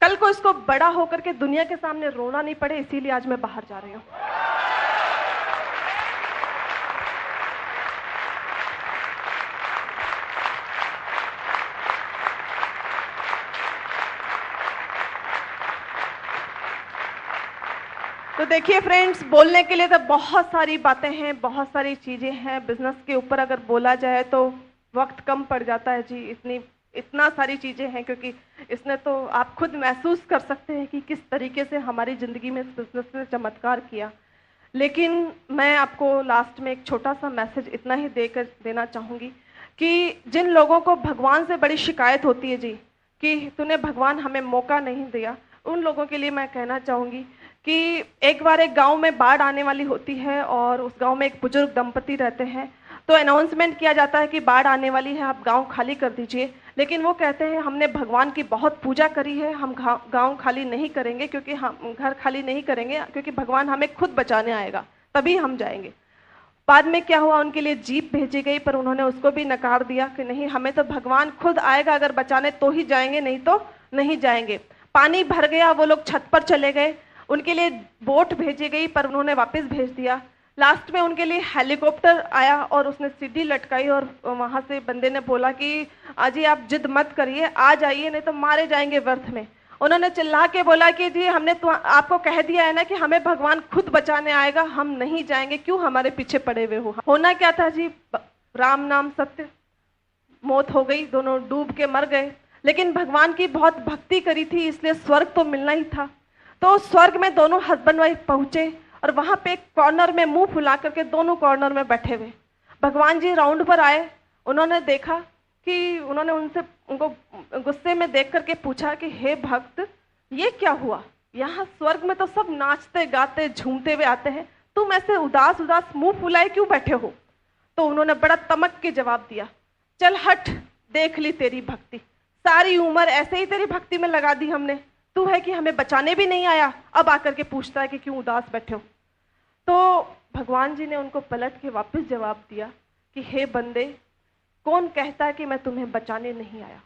कल को इसको बड़ा होकर के दुनिया के सामने रोना नहीं पड़े, इसीलिए आज मैं बाहर जा रही हूँ। तो देखिए फ्रेंड्स, बोलने के लिए तो बहुत सारी बातें हैं, बहुत सारी चीजें हैं, बिजनेस के ऊपर अगर बोला जाए तो वक्त कम पड़ जाता है जी, इतना सारी चीजें हैं, क्योंकि इसने तो आप खुद महसूस कर सकते हैं कि किस तरीके से हमारी जिंदगी में इस बिजनेस ने चमत्कार किया। लेकिन मैं आपको लास्ट में एक छोटा सा मैसेज इतना ही देना चाहूंगी कि जिन लोगों को भगवान से बड़ी शिकायत होती है जी कि तूने भगवान हमें मौका नहीं दिया, उन लोगों के लिए मैं कहना चाहूंगी कि एक बार एक गांव में बाढ़ आने वाली होती है और उस गांव में एक बुजुर्ग दंपति रहते हैं। तो अनाउंसमेंट किया जाता है कि बाढ़ आने वाली है, आप गांव खाली कर दीजिए। लेकिन वो कहते हैं हमने भगवान की बहुत पूजा करी है, हम गांव खाली नहीं करेंगे, क्योंकि हम घर खाली नहीं करेंगे, क्योंकि भगवान हमें खुद बचाने आएगा, तभी हम जाएंगे। बाद में क्या हुआ, उनके लिए जीप भेजी गई, पर उन्होंने उसको भी नकार दिया कि नहीं, हमें तो भगवान खुद आएगा, अगर बचाने तो ही जाएंगे, नहीं तो नहीं जाएंगे। पानी भर गया, वो लोग छत पर चले गए, उनके लिए बोट भेजी गई, पर उन्होंने वापस भेज दिया। लास्ट में उनके लिए हेलीकॉप्टर आया और उसने सीढ़ी लटकाई और वहां से बंदे ने बोला कि अजी आप जिद मत करिए, आ जाइए, नहीं तो मारे जाएंगे व्यर्थ में। उन्होंने चिल्ला के बोला कि जी हमने तो आपको कह दिया है ना कि हमें भगवान खुद बचाने आएगा, हम नहीं जाएंगे, क्यों हमारे पीछे पड़े हुए हो। होना क्या था जी, राम नाम सत्य, मौत हो गई, दोनों डूब के मर गए। लेकिन भगवान की बहुत भक्ति करी थी, इसलिए स्वर्ग तो मिलना ही था। तो स्वर्ग में दोनों हस्बैंड वाइफ पहुंचे और वहां पे एक कॉर्नर में मुंह फुला करके दोनों कॉर्नर में बैठे हुए भगवान जी राउंड पर आए। उन्होंने देखा कि उन्होंने उनको गुस्से में देख करके पूछा कि हे भक्त, ये क्या हुआ, यहाँ स्वर्ग में तो सब नाचते गाते झूमते हुए आते हैं, तुम ऐसे उदास उदास मुंह फुलाए क्यों बैठे हो। तो उन्होंने बड़ा तमक के जवाब दिया, चल हट, देख ली तेरी भक्ति, सारी उम्र ऐसे ही तेरी भक्ति में लगा दी हमने, तू है कि हमें बचाने भी नहीं आया, अब आकर के पूछता है कि क्यों उदास बैठे हो। तो भगवान जी ने उनको पलट के वापस जवाब दिया कि हे बंदे, कौन कहता है कि मैं तुम्हें बचाने नहीं आया।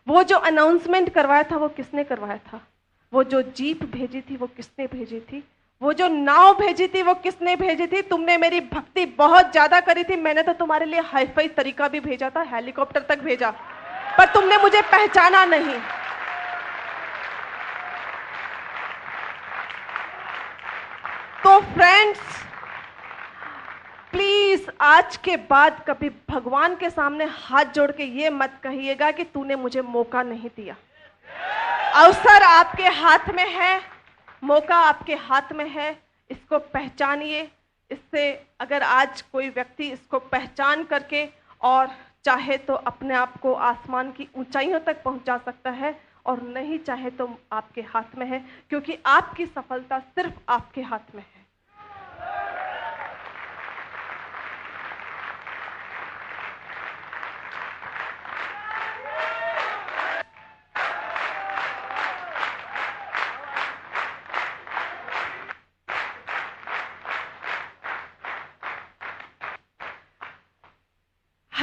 वो जो अनाउंसमेंट करवाया था वो किसने करवाया था, वो जो जीप भेजी थी वो किसने भेजी थी, वो जो नाव भेजी थी वो किसने भेजी थी। तुमने मेरी भक्ति बहुत ज्यादा करी थी, मैंने तो तुम्हारे लिए हाईफाई तरीका भी भेजा था, हेलीकॉप्टर तक भेजा, पर तुमने मुझे पहचाना नहीं। तो फ्रेंड्स, प्लीज आज के बाद कभी भगवान के सामने हाथ जोड़ के ये मत कहिएगा कि तूने मुझे मौका नहीं दिया। अवसर आपके हाथ में है, मौका आपके हाथ में है, इसको पहचानिए। इससे अगर आज कोई व्यक्ति इसको पहचान करके और चाहे तो अपने आप को आसमान की ऊंचाइयों तक पहुंचा सकता है, और नहीं चाहे तो आपके हाथ में है, क्योंकि आपकी सफलता सिर्फ आपके हाथ में है।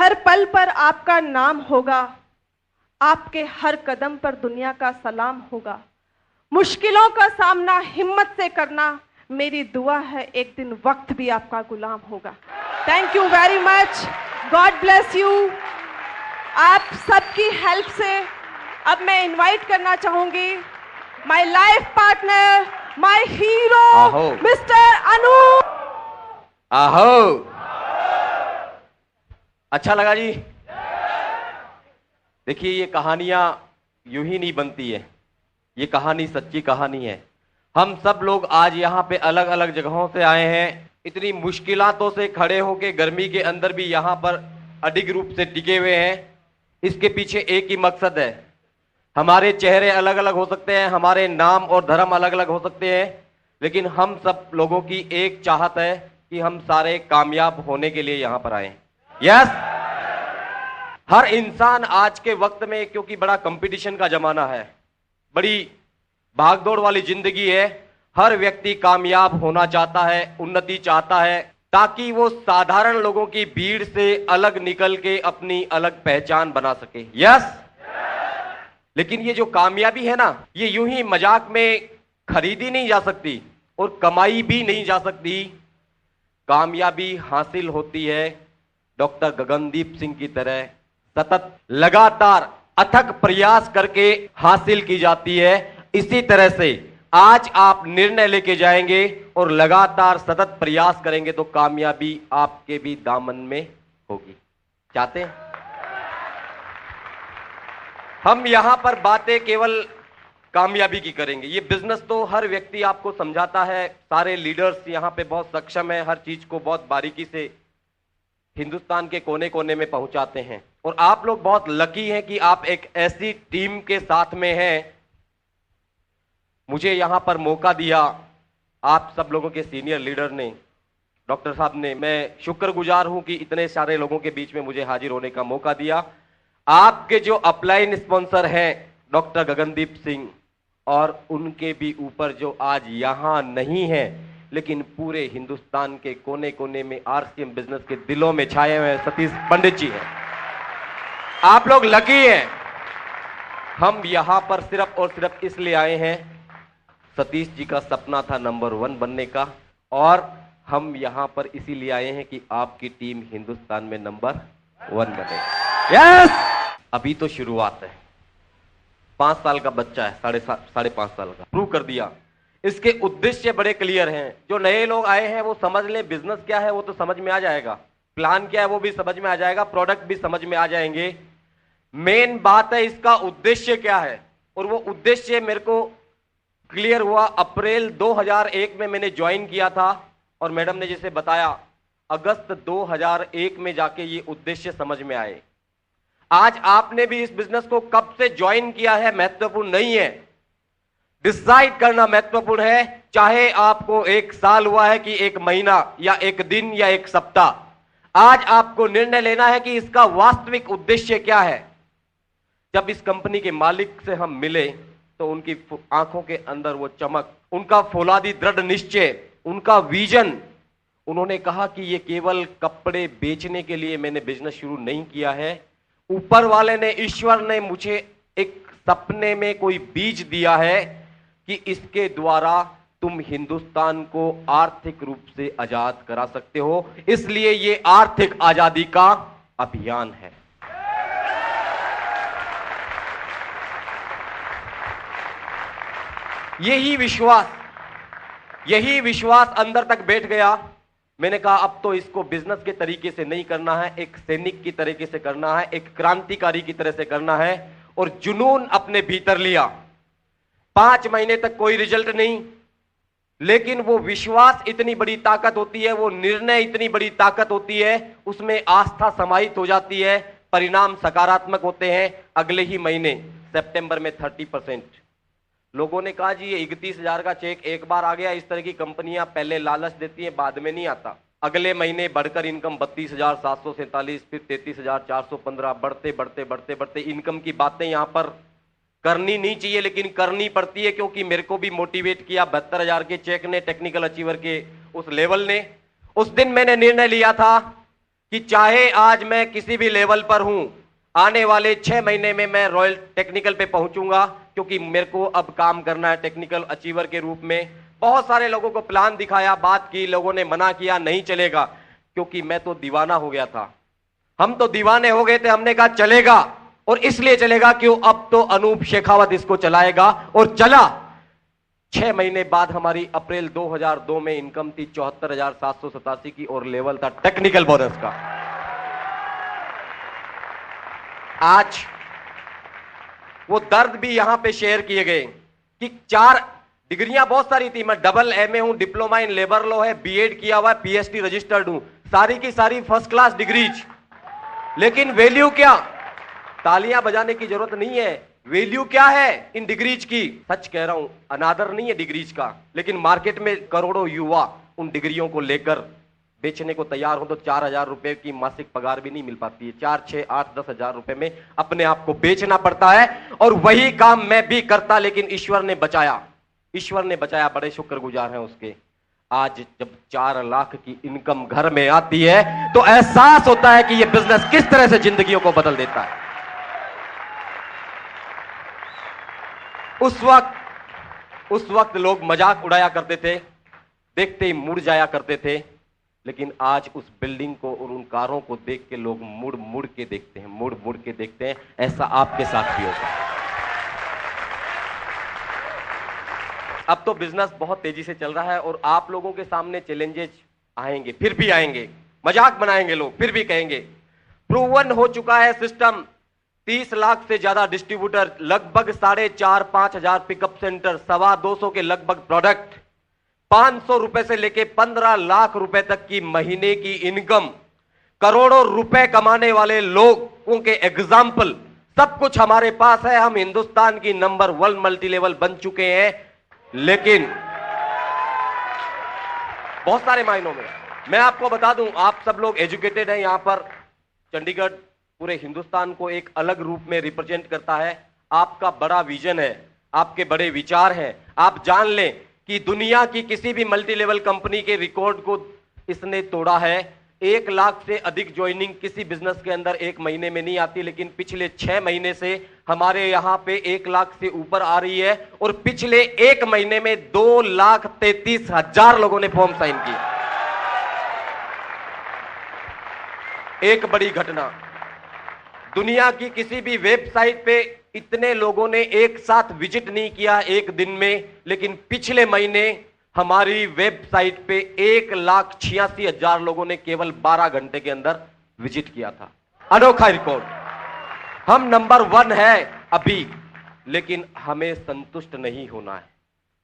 हर पल पर आपका नाम होगा, आपके हर कदम पर दुनिया का सलाम होगा। मुश्किलों का सामना हिम्मत से करना, मेरी दुआ है एक दिन वक्त भी आपका गुलाम होगा। Thank you very much, God bless you. आप सबकी हेल्प से अब मैं इनवाइट करना चाहूंगी my life partner, my hero mister Anup. आहो, अच्छा लगा जी। देखिए, ये कहानियां यूं ही नहीं बनती है, ये कहानी सच्ची कहानी है। हम सब लोग आज यहाँ पे अलग अलग जगहों से आए हैं, इतनी मुश्किलातों से खड़े होके गर्मी के अंदर भी यहाँ पर अडिग रूप से टिके हुए हैं। इसके पीछे एक ही मकसद है। हमारे चेहरे अलग अलग हो सकते हैं, हमारे नाम और धर्म अलग अलग हो सकते हैं, लेकिन हम सब लोगों की एक चाहत है कि हम सारे कामयाब होने के लिए यहाँ पर आए। यस, हर इंसान आज के वक्त में, क्योंकि बड़ा कंपटीशन का जमाना है, बड़ी भागदौड़ वाली जिंदगी है, हर व्यक्ति कामयाब होना चाहता है, उन्नति चाहता है, ताकि वो साधारण लोगों की भीड़ से अलग निकल के अपनी अलग पहचान बना सके। यस, लेकिन ये जो कामयाबी है ना, ये यूं ही मजाक में खरीदी नहीं जा सकती और कमाई भी नहीं जा सकती। कामयाबी हासिल होती है डॉक्टर गगनदीप सिंह की तरह सतत लगातार अथक प्रयास करके हासिल की जाती है। इसी तरह से आज आप निर्णय लेके जाएंगे और लगातार सतत प्रयास करेंगे तो कामयाबी आपके भी दामन में होगी। चाहते हैं? हम यहां पर बातें केवल कामयाबी की करेंगे। ये बिजनेस तो हर व्यक्ति आपको समझाता है, सारे लीडर्स यहां पे बहुत सक्षम है, हर चीज को बहुत बारीकी से हिंदुस्तान के कोने कोने में पहुंचाते हैं। और आप लोग बहुत लकी हैं कि आप एक ऐसी टीम के साथ में हैं। मुझे यहां पर मौका दिया आप सब लोगों के सीनियर लीडर ने, डॉक्टर साहब ने। मैं शुक्रगुजार हूं कि इतने सारे लोगों के बीच में मुझे हाजिर होने का मौका दिया। आपके जो अपलाइन स्पॉन्सर हैं डॉक्टर गगनदीप सिंह, और उनके भी ऊपर जो आज यहां नहीं है लेकिन पूरे हिंदुस्तान के कोने कोने में आरसीएम बिजनेस के दिलों में छाए हुए सतीश पंडित जी हैं। आप लोग लकी हैं। हम यहां पर सिर्फ और सिर्फ इसलिए आए हैं, सतीश जी का सपना था नंबर 1 बनने का, और हम यहां पर इसीलिए आए हैं कि आपकी टीम हिंदुस्तान में नंबर 1 बने। यस, अभी तो शुरुआत है। 5 साल का बच्चा है, 5.5 साल का, प्रूव कर दिया। इसके उद्देश्य बड़े क्लियर हैं। जो नए लोग आए हैं वो समझ लें बिजनेस क्या है, वो तो समझ में आ जाएगा, प्लान क्या है वो भी समझ में आ जाएगा, प्रोडक्ट भी समझ में आ जाएंगे। मेन बात है इसका उद्देश्य क्या है, और वो उद्देश्य मेरे को क्लियर हुआ। अप्रैल 2001 में मैंने ज्वाइन किया था, और मैडम ने जैसे बताया अगस्त 2001 में जाके ये उद्देश्य समझ में आए। आज आपने भी इस बिजनेस को कब से ज्वाइन किया है महत्वपूर्ण नहीं है, डिसाइड करना महत्वपूर्ण है। चाहे आपको 1 साल हुआ है कि 1 महीना या 1 दिन या 1 सप्ताह, आज आपको निर्णय लेना है कि इसका वास्तविक उद्देश्य क्या है। जब इस कंपनी के मालिक से हम मिले तो उनकी आंखों के अंदर वो चमक, उनका फौलादी दृढ़ निश्चय, उनका विजन। उन्होंने कहा कि ये केवल कपड़े बेचने के लिए मैंने बिजनेस शुरू नहीं किया है, ऊपर वाले ने, ईश्वर ने मुझे एक सपने में कोई बीज दिया है कि इसके द्वारा तुम हिंदुस्तान को आर्थिक रूप से आजाद करा सकते हो, इसलिए ये आर्थिक आजादी का अभियान है। यही विश्वास अंदर तक बैठ गया। मैंने कहा अब तो इसको बिजनेस के तरीके से नहीं करना है, एक सैनिक की तरीके से करना है, एक क्रांतिकारी की तरह से करना है, और जुनून अपने भीतर लिया। 5 महीने तक कोई रिजल्ट नहीं, लेकिन वो विश्वास इतनी बड़ी ताकत होती है, वो निर्णय इतनी बड़ी ताकत होती है, उसमें आस्था समाहित हो जाती है, परिणाम सकारात्मक होते हैं। अगले ही महीने सितंबर में 30%। लोगों ने कहा जी ये 31,000 का चेक एक बार आ गया। इस तरह की कंपनियां पहले लालच देती हैं, बाद में नहीं आता। अगले महीने बढ़कर इनकम 32,747, फिर 33,415, बढ़ते बढ़ते बढ़ते बढ़ते। इनकम की बातें यहां पर करनी नहीं चाहिए लेकिन करनी पड़ती है, क्योंकि मेरे को भी मोटिवेट किया 72,000 के चेक ने, टेक्निकल अचीवर के उस लेवल ने। उस दिन मैंने निर्णय लिया था कि चाहे आज मैं किसी भी लेवल पर हूं, आने वाले 6 महीने में मैं रॉयल टेक्निकल पे पहुंचूंगा, क्योंकि मेरे को अब काम करना है टेक्निकल अचीवर के रूप में। बहुत सारे लोगों को प्लान दिखाया, बात की, लोगों ने मना किया, नहीं चलेगा, क्योंकि मैं तो दीवाना हो गया था। हम तो दीवाने हो गए थे, हमने कहा चलेगा, और इसलिए चलेगा क्यों, अब तो अनूप शेखावत इसको चलाएगा, और चला। 6 महीने बाद हमारी अप्रैल 2002 में इनकम थी 74,787 की, और लेवल था टेक्निकल बोनस का। आज वो दर्द भी यहां पे शेयर किए गए कि 4 डिग्रियां बहुत सारी थी, मैं डबल एमए हूं, डिप्लोमा इन लेबर लॉ है, बीएड किया हुआ है, पीएचडी रजिस्टर्ड हूं, सारी की सारी फर्स्ट क्लास डिग्रीज, लेकिन वैल्यू क्या? तालियां बजाने की जरूरत नहीं है, वैल्यू क्या है इन डिग्रीज की? सच कह रहा हूं, अनादर नहीं है डिग्रीज का, लेकिन मार्केट में करोड़ों युवा उन डिग्रियों को लेकर बेचने को तैयार हो तो 4,000 रुपए की मासिक पगार भी नहीं मिल पाती है। 4, 6, 8, 10 हजार रुपए में अपने आप को बेचना पड़ता है, और वही काम मैं भी करता, लेकिन ईश्वर ने बचाया, ईश्वर ने बचाया, बड़े शुक्रगुजार हैं उसके। आज जब 4 लाख की इनकम घर में आती है तो एहसास होता है कि यह बिजनेस किस तरह से जिंदगियों को बदल देता है। उस वक्त लोग मजाक उड़ाया करते थे, देखते ही मुड़ जाया करते थे, लेकिन आज उस बिल्डिंग को और उन कारों को देख के लोग मुड़ मुड़ के देखते हैं, मुड़ मुड़ के देखते हैं। ऐसा आपके साथ भी होगा। अब तो बिजनेस बहुत तेजी से चल रहा है, और आप लोगों के सामने चैलेंजेस आएंगे, फिर भी आएंगे, मजाक बनाएंगे लोग, फिर भी कहेंगे। प्रूवन हो चुका है सिस्टम, 30 लाख से ज्यादा डिस्ट्रीब्यूटर, लगभग 4,500-5 हजार पिकअप सेंटर, 225 के लगभग प्रोडक्ट, 500 रुपए से लेके 15 लाख रुपए तक की महीने की इनकम, करोड़ों रुपए कमाने वाले लोगों के एग्जाम्पल, सब कुछ हमारे पास है। हम हिंदुस्तान की नंबर 1 मल्टी लेवल बन चुके हैं, लेकिन बहुत सारे मायनों में। मैं आपको बता दूं, आप सब लोग एजुकेटेड हैं यहां पर। चंडीगढ़ पूरे हिंदुस्तान को एक अलग रूप में रिप्रेजेंट करता है। आपका बड़ा विजन है, आपके बड़े विचार हैं। आप जान लें कि दुनिया की किसी भी मल्टी लेवल कंपनी के रिकॉर्ड को इसने तोड़ा है। 1 लाख से अधिक ज्वाइनिंग किसी बिजनेस के अंदर 1 महीने में नहीं आती, लेकिन पिछले 6 महीने से हमारे यहां पे 1 लाख से ऊपर आ रही है, और पिछले 1 महीने में 2,33,000 लोगों ने फॉर्म साइन किया। एक बड़ी घटना, दुनिया की किसी भी वेबसाइट पे इतने लोगों ने एक साथ विजिट नहीं किया एक दिन में, लेकिन पिछले महीने हमारी वेबसाइट पे 1,86,000 लोगों ने केवल 12 घंटे के अंदर विजिट किया था। अनोखा रिकॉर्ड। हम नंबर 1 है अभी, लेकिन हमें संतुष्ट नहीं होना है,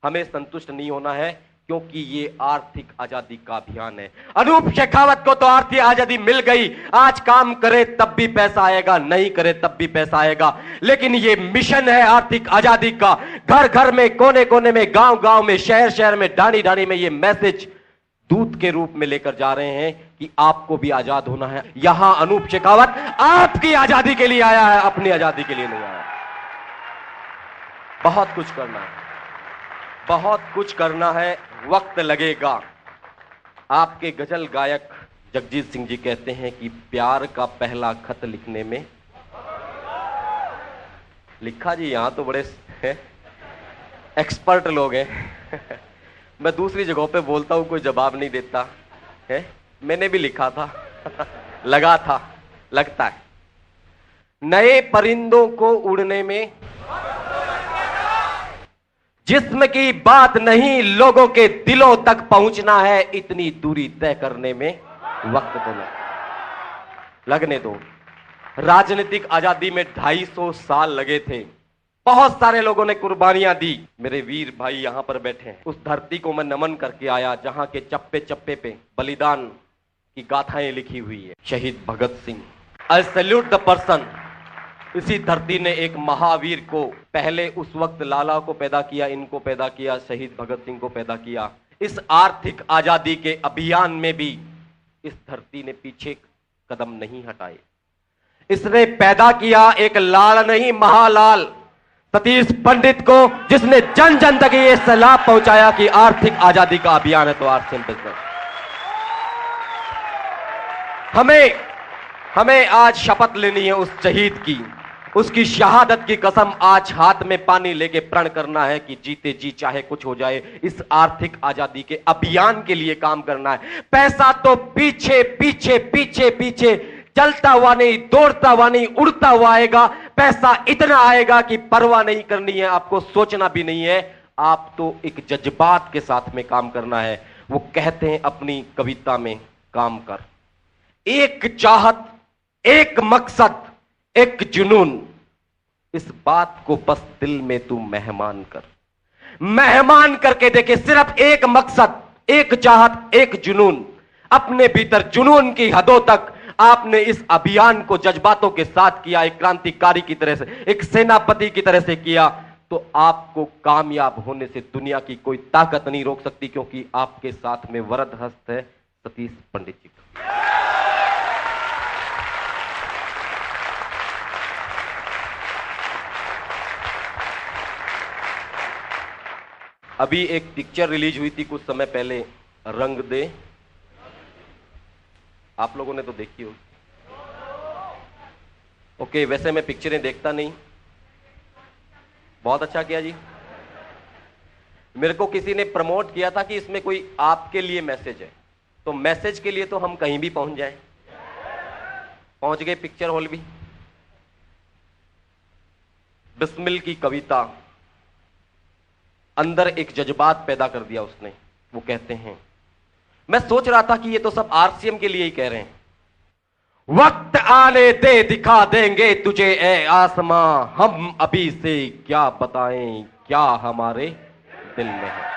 हमें संतुष्ट नहीं होना है, क्योंकि ये आर्थिक आजादी का अभियान है। अनूप शेखावत को तो आर्थिक आजादी मिल गई, आज काम करे तब भी पैसा आएगा, नहीं करे तब भी पैसा आएगा, लेकिन ये मिशन है आर्थिक आजादी का। घर घर में, कोने कोने में, गांव गांव में, शहर शहर में, डानी डानी में ये मैसेज दूत के रूप में लेकर जा रहे हैं कि आपको भी आजाद होना है। यहां अनूप शेखावत आपकी आजादी के लिए आया है, अपनी आजादी के लिए नहीं आया। बहुत कुछ करना है, बहुत कुछ करना है, वक्त लगेगा। आपके गजल गायक जगजीत सिंह जी कहते हैं कि प्यार का पहला खत लिखने में, लिखा जी यहां तो बड़े एक्सपर्ट लोग हैं मैं दूसरी जगहों पे बोलता हूं, कोई जवाब नहीं देता है। मैंने भी लिखा था लगा था, लगता है। नए परिंदों को उड़ने में जिस्म की बात नहीं, लोगों के दिलों तक पहुंचना है, इतनी दूरी तय करने में वक्त तो लगने दो। राजनीतिक आजादी में 250 साल लगे थे, बहुत सारे लोगों ने कुर्बानियां दी। मेरे वीर भाई यहां पर बैठे हैं, उस धरती को मैं नमन करके आया जहां के चप्पे चप्पे पे बलिदान की गाथाएं लिखी हुई है। शहीद Bhagat Singh, I salute the person. इसी धरती ने एक महावीर को, पहले उस वक्त लाला को पैदा किया, इनको पैदा किया, शहीद भगत सिंह को पैदा किया। इस आर्थिक आजादी के अभियान में भी इस धरती ने पीछे कदम नहीं हटाए। इसने पैदा किया एक लाल नहीं, महालाल सतीश पंडित को, जिसने जन जन तक ये सलाह पहुंचाया कि आर्थिक आजादी का अभियान है तो आर्ट्स एंड बिजनेस। हमें आज शपथ लेनी है उस शहीद की, उसकी शहादत की कसम आज हाथ में पानी लेके प्रण करना है कि जीते जी चाहे कुछ हो जाए, इस आर्थिक आजादी के अभियान के लिए काम करना है। पैसा तो पीछे पीछे पीछे पीछे चलता हुआ नहीं, दौड़ता हुआ नहीं, उड़ता हुआ आएगा। पैसा इतना आएगा कि परवाह नहीं करनी है, आपको सोचना भी नहीं है, आप तो एक जज्बात के साथ में काम करना है। वो कहते हैं अपनी कविता में, काम कर, एक चाहत, एक मकसद, एक जुनून, इस बात को बस दिल में तू मेहमान कर, मेहमान करके देखे। सिर्फ एक मकसद, एक चाहत, एक जुनून, अपने भीतर जुनून की हदों तक आपने इस अभियान को जज्बातों के साथ किया, एक क्रांतिकारी की तरह से, एक सेनापति की तरह से किया, तो आपको कामयाब होने से दुनिया की कोई ताकत नहीं रोक सकती, क्योंकि आपके साथ में वरद हस्त है सतीश पंडित जी का। अभी एक पिक्चर रिलीज हुई थी कुछ समय पहले, रंग दे, आप लोगों ने तो देखी होगी। ओके, वैसे मैं पिक्चरें देखता नहीं। बहुत अच्छा किया जी। मेरे को किसी ने प्रमोट किया था कि इसमें कोई आपके लिए मैसेज है, तो मैसेज के लिए तो हम कहीं भी पहुंच जाएं। पहुंच गए पिक्चर हॉल भी। बिस्मिल की कविता अंदर एक जज्बात पैदा कर दिया उसने। वो कहते हैं, मैं सोच रहा था कि ये तो सब आरसीएम के लिए ही कह रहे हैं। वक्त आने दे दिखा देंगे तुझे ए आसमां, हम अभी से क्या बताएं क्या हमारे दिल में है।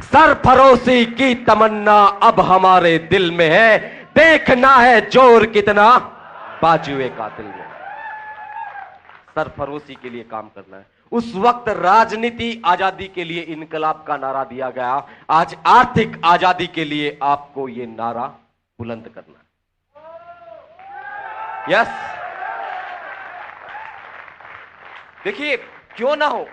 सरफरोशी की तमन्ना अब हमारे दिल में है, देखना है जोर कितना बाजुए कातिल में। सरफरोशी के लिए काम करना है। उस वक्त राजनीति आजादी के लिए इनकलाब का नारा दिया गया, आज आर्थिक आजादी के लिए आपको यह नारा बुलंद करना है। यस, देखिए क्यों ना हो।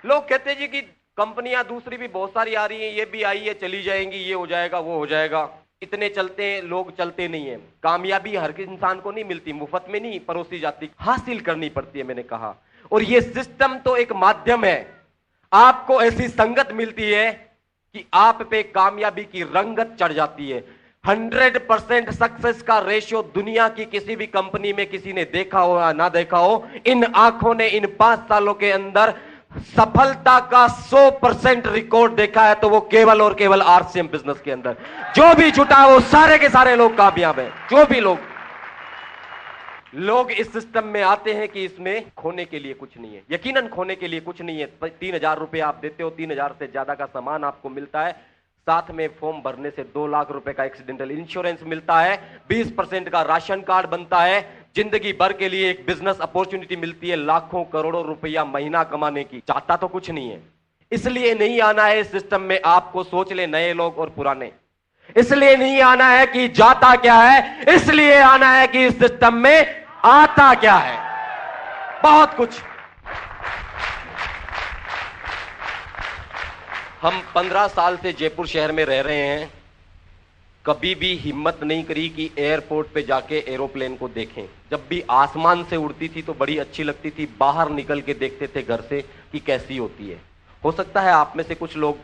लोग कहते हैं जी कि कंपनियां दूसरी भी बहुत सारी आ रही हैं, ये भी आई है चली जाएंगी, ये हो जाएगा वो हो जाएगा। इतने चलते हैं लोग, चलते नहीं है। कामयाबी हर किसी इंसान को नहीं मिलती, मुफ्त में नहीं परोसी जाती, हासिल करनी पड़ती है, मैंने कहा। और ये सिस्टम तो एक माध्यम है। आपको ऐसी संगत मिलती है कि आप पे कामयाबी की रंगत चढ़ जाती है। 100% सक्सेस का रेशियो दुनिया की किसी भी कंपनी में किसी ने देखा हो या ना देखा हो, इन आंखों ने इन 5 सालों के अंदर सफलता का 100% रिकॉर्ड देखा है, तो वो केवल और केवल आरसीएम बिजनेस के अंदर जो भी जुटा वो सारे के सारे लोग कामयाब हैं। जो भी लोग इस सिस्टम में आते हैं कि इसमें खोने के लिए कुछ नहीं है। यकीनन खोने के लिए कुछ नहीं है। 3000 रुपए आप देते हो, 3000 से ज्यादा का सामान आपको मिलता है, साथ में फॉर्म भरने से 2 लाख रुपए का एक्सीडेंटल इंश्योरेंस मिलता है, 20% का राशन कार्ड बनता है, जिंदगी भर के लिए एक बिजनेस अपॉर्चुनिटी मिलती है, लाखों करोड़ों रुपया महीना कमाने की। चाहता तो कुछ नहीं है, इसलिए नहीं आना है इस सिस्टम में। आपको सोच ले, नए लोग और पुराने, इसलिए नहीं आना है कि जाता क्या है, इसलिए आना है कि इस सिस्टम में आता क्या है। बहुत कुछ। हम 15 साल से जयपुर शहर में रह रहे हैं, कभी भी हिम्मत नहीं करी कि एयरपोर्ट पे जाके एरोप्लेन को देखें। जब भी आसमान से उड़ती थी तो बड़ी अच्छी लगती थी, बाहर निकल के देखते थे घर से कि कैसी होती है। हो सकता है आप में से कुछ लोग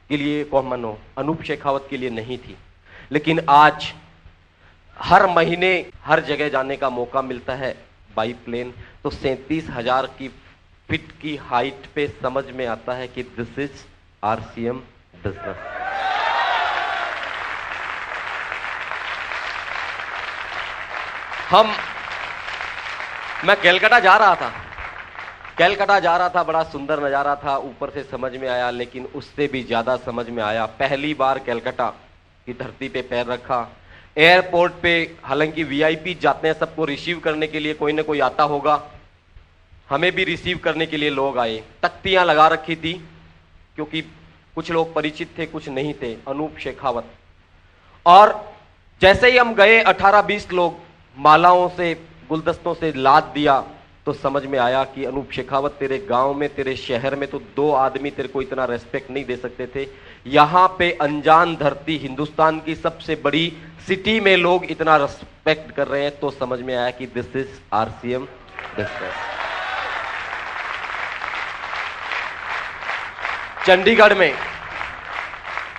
के लिए कॉमन हो, अनूप शेखावत के लिए नहीं थी। लेकिन आज हर महीने हर जगह जाने का मौका मिलता है बाई प्लेन, तो 37,000 की फीट की हाइट पे समझ में आता है कि दिस इज आरसीएम बिजनेस। मैं कलकत्ता जा रहा था, बड़ा सुंदर नजारा था, ऊपर से समझ में आया, लेकिन उससे भी ज्यादा समझ में आया पहली बार कलकत्ता की धरती पे पैर रखा। एयरपोर्ट पे हालांकि वीआईपी जाते हैं, सबको रिसीव करने के लिए कोई ना कोई आता होगा, हमें भी रिसीव करने के लिए लोग आए। तख्तियां लगा रखी थी, क्योंकि कुछ लोग परिचित थे कुछ नहीं थे, अनूप शेखावत। और जैसे ही हम गए 18-20 लोग मालाओं से गुलदस्तों से लाद दिया, तो समझ में आया कि अनूप शेखावत तेरे गांव में तेरे शहर में तो 2 आदमी तेरे को इतना रेस्पेक्ट नहीं दे सकते थे, यहां पे अनजान धरती हिंदुस्तान की सबसे बड़ी सिटी में लोग इतना रिस्पेक्ट कर रहे हैं, तो समझ में आया कि this is RCM business.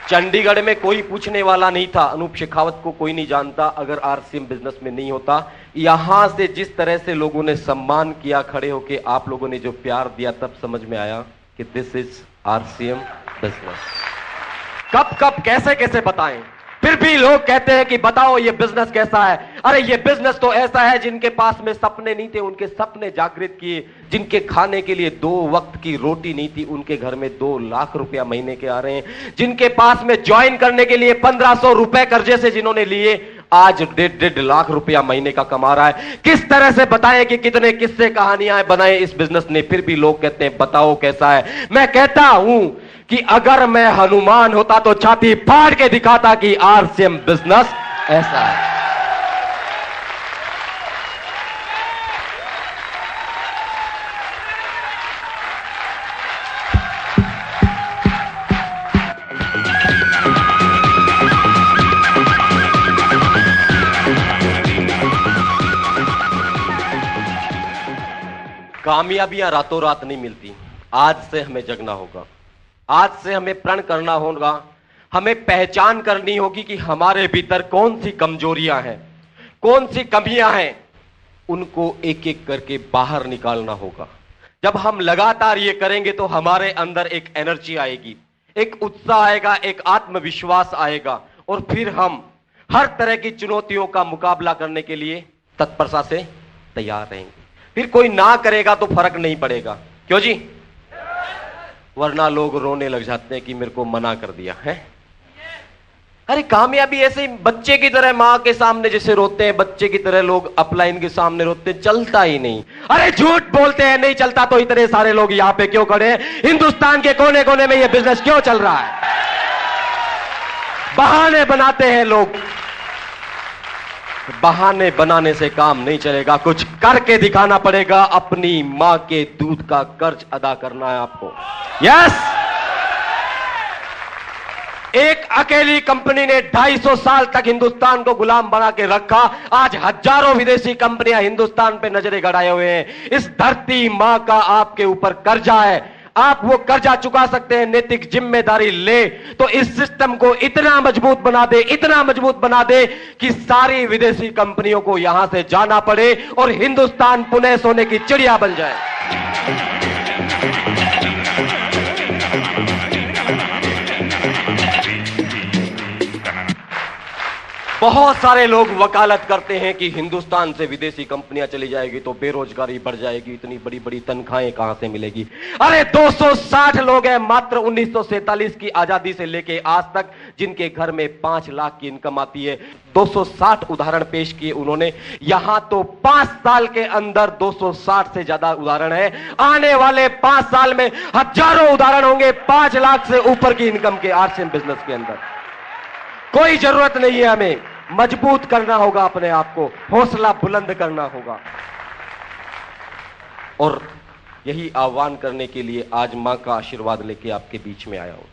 Chandigarh में कोई पूछने वाला नहीं था, अनूप शेखावत को कोई नहीं जानता अगर आरसीएम बिजनेस में नहीं होता। यहां से जिस तरह से लोगों ने सम्मान किया, खड़े होके आप लोगों ने जो प्यार दिया, तब समझ में आया कि दिस इज आरसीएम बिजनेस। कब कैसे कैसे बताएं, फिर भी लोग कहते हैं कि बताओ ये बिजनेस कैसा है। अरे ये बिजनेस तो ऐसा है, जिनके पास में सपने नहीं थे उनके सपने जागृत किए, जिनके खाने के लिए 2 वक्त की रोटी नहीं थी उनके घर में 2 लाख रुपया महीने के आ रहे हैं, जिनके पास में ज्वाइन करने के लिए 1500 रुपए कर्जे से जिन्होंने लिए, आज 1.5 लाख रुपया महीने का कमा रहा है। किस तरह से बताएं कि कितने किस्से कहानियां बनाए इस बिजनेस ने, फिर भी लोग कहते हैं बताओ कैसा है। मैं कहता हूं कि अगर मैं हनुमान होता तो छाती फाड़ के दिखाता कि आरसीएम बिजनेस ऐसा है। कामयाबियां रातों रात नहीं मिलती, आज से हमें जगना होगा, आज से हमें प्रण करना होगा, हमें पहचान करनी होगी कि हमारे भीतर कौन सी कमजोरियां हैं, कौन सी कमियां हैं, उनको एक एक करके बाहर निकालना होगा। जब हम लगातार ये करेंगे तो हमारे अंदर एक एनर्जी आएगी, एक उत्साह आएगा, एक आत्मविश्वास आएगा, और फिर हम हर तरह की चुनौतियों का मुकाबला करने के लिए तत्परता से तैयार रहेंगे। फिर कोई ना करेगा तो फर्क नहीं पड़ेगा, क्यों जी? वरना लोग रोने लग जाते हैं कि मेरे को मना कर दिया है। अरे कामयाबी ऐसे ही बच्चे की तरह, मां के सामने जैसे रोते हैं बच्चे की तरह लोग अपलाइन के सामने रोते हैं, चलता ही नहीं। अरे झूठ बोलते हैं नहीं चलता, तो इतने सारे लोग यहां पे क्यों खड़े हैं? हिंदुस्तान के कोने कोने में ये बिजनेस क्यों चल रहा है? बहाने बनाते हैं लोग। बहाने बनाने से काम नहीं चलेगा, कुछ करके दिखाना पड़ेगा। अपनी मां के दूध का कर्ज अदा करना है आपको। यस, एक अकेली कंपनी ने 250 साल तक हिंदुस्तान को गुलाम बना के रखा। आज हजारों विदेशी कंपनियां हिंदुस्तान पे नजरें गड़ाए हुए हैं। इस धरती मां का आपके ऊपर कर्जा है, आप वो कर्जा चुका सकते हैं, नैतिक जिम्मेदारी ले तो इस सिस्टम को इतना मजबूत बना दे, इतना मजबूत बना दे कि सारी विदेशी कंपनियों को यहां से जाना पड़े और हिंदुस्तान पुनः सोने की चिड़िया बन जाए। बहुत सारे लोग वकालत करते हैं कि हिंदुस्तान से विदेशी कंपनियां चली जाएगी तो बेरोजगारी बढ़ जाएगी, इतनी बड़ी बड़ी तनख्वाहें कहां से मिलेगी। अरे 260 लोग हैं मात्र 1947 की आजादी से लेके आज तक जिनके घर में 5 लाख की इनकम आती है। 260 उदाहरण पेश किए उन्होंने। यहां तो 5 साल के अंदर 260 से ज्यादा उदाहरण है। आने वाले 5 साल में हजारों उदाहरण होंगे 5 लाख से ऊपर की इनकम के आरसीएम बिजनेस के अंदर। कोई जरूरत नहीं है, हमें मजबूत करना होगा अपने आप को, हौसला बुलंद करना होगा। और यही आह्वान करने के लिए आज मां का आशीर्वाद लेके आपके बीच में आया हूं।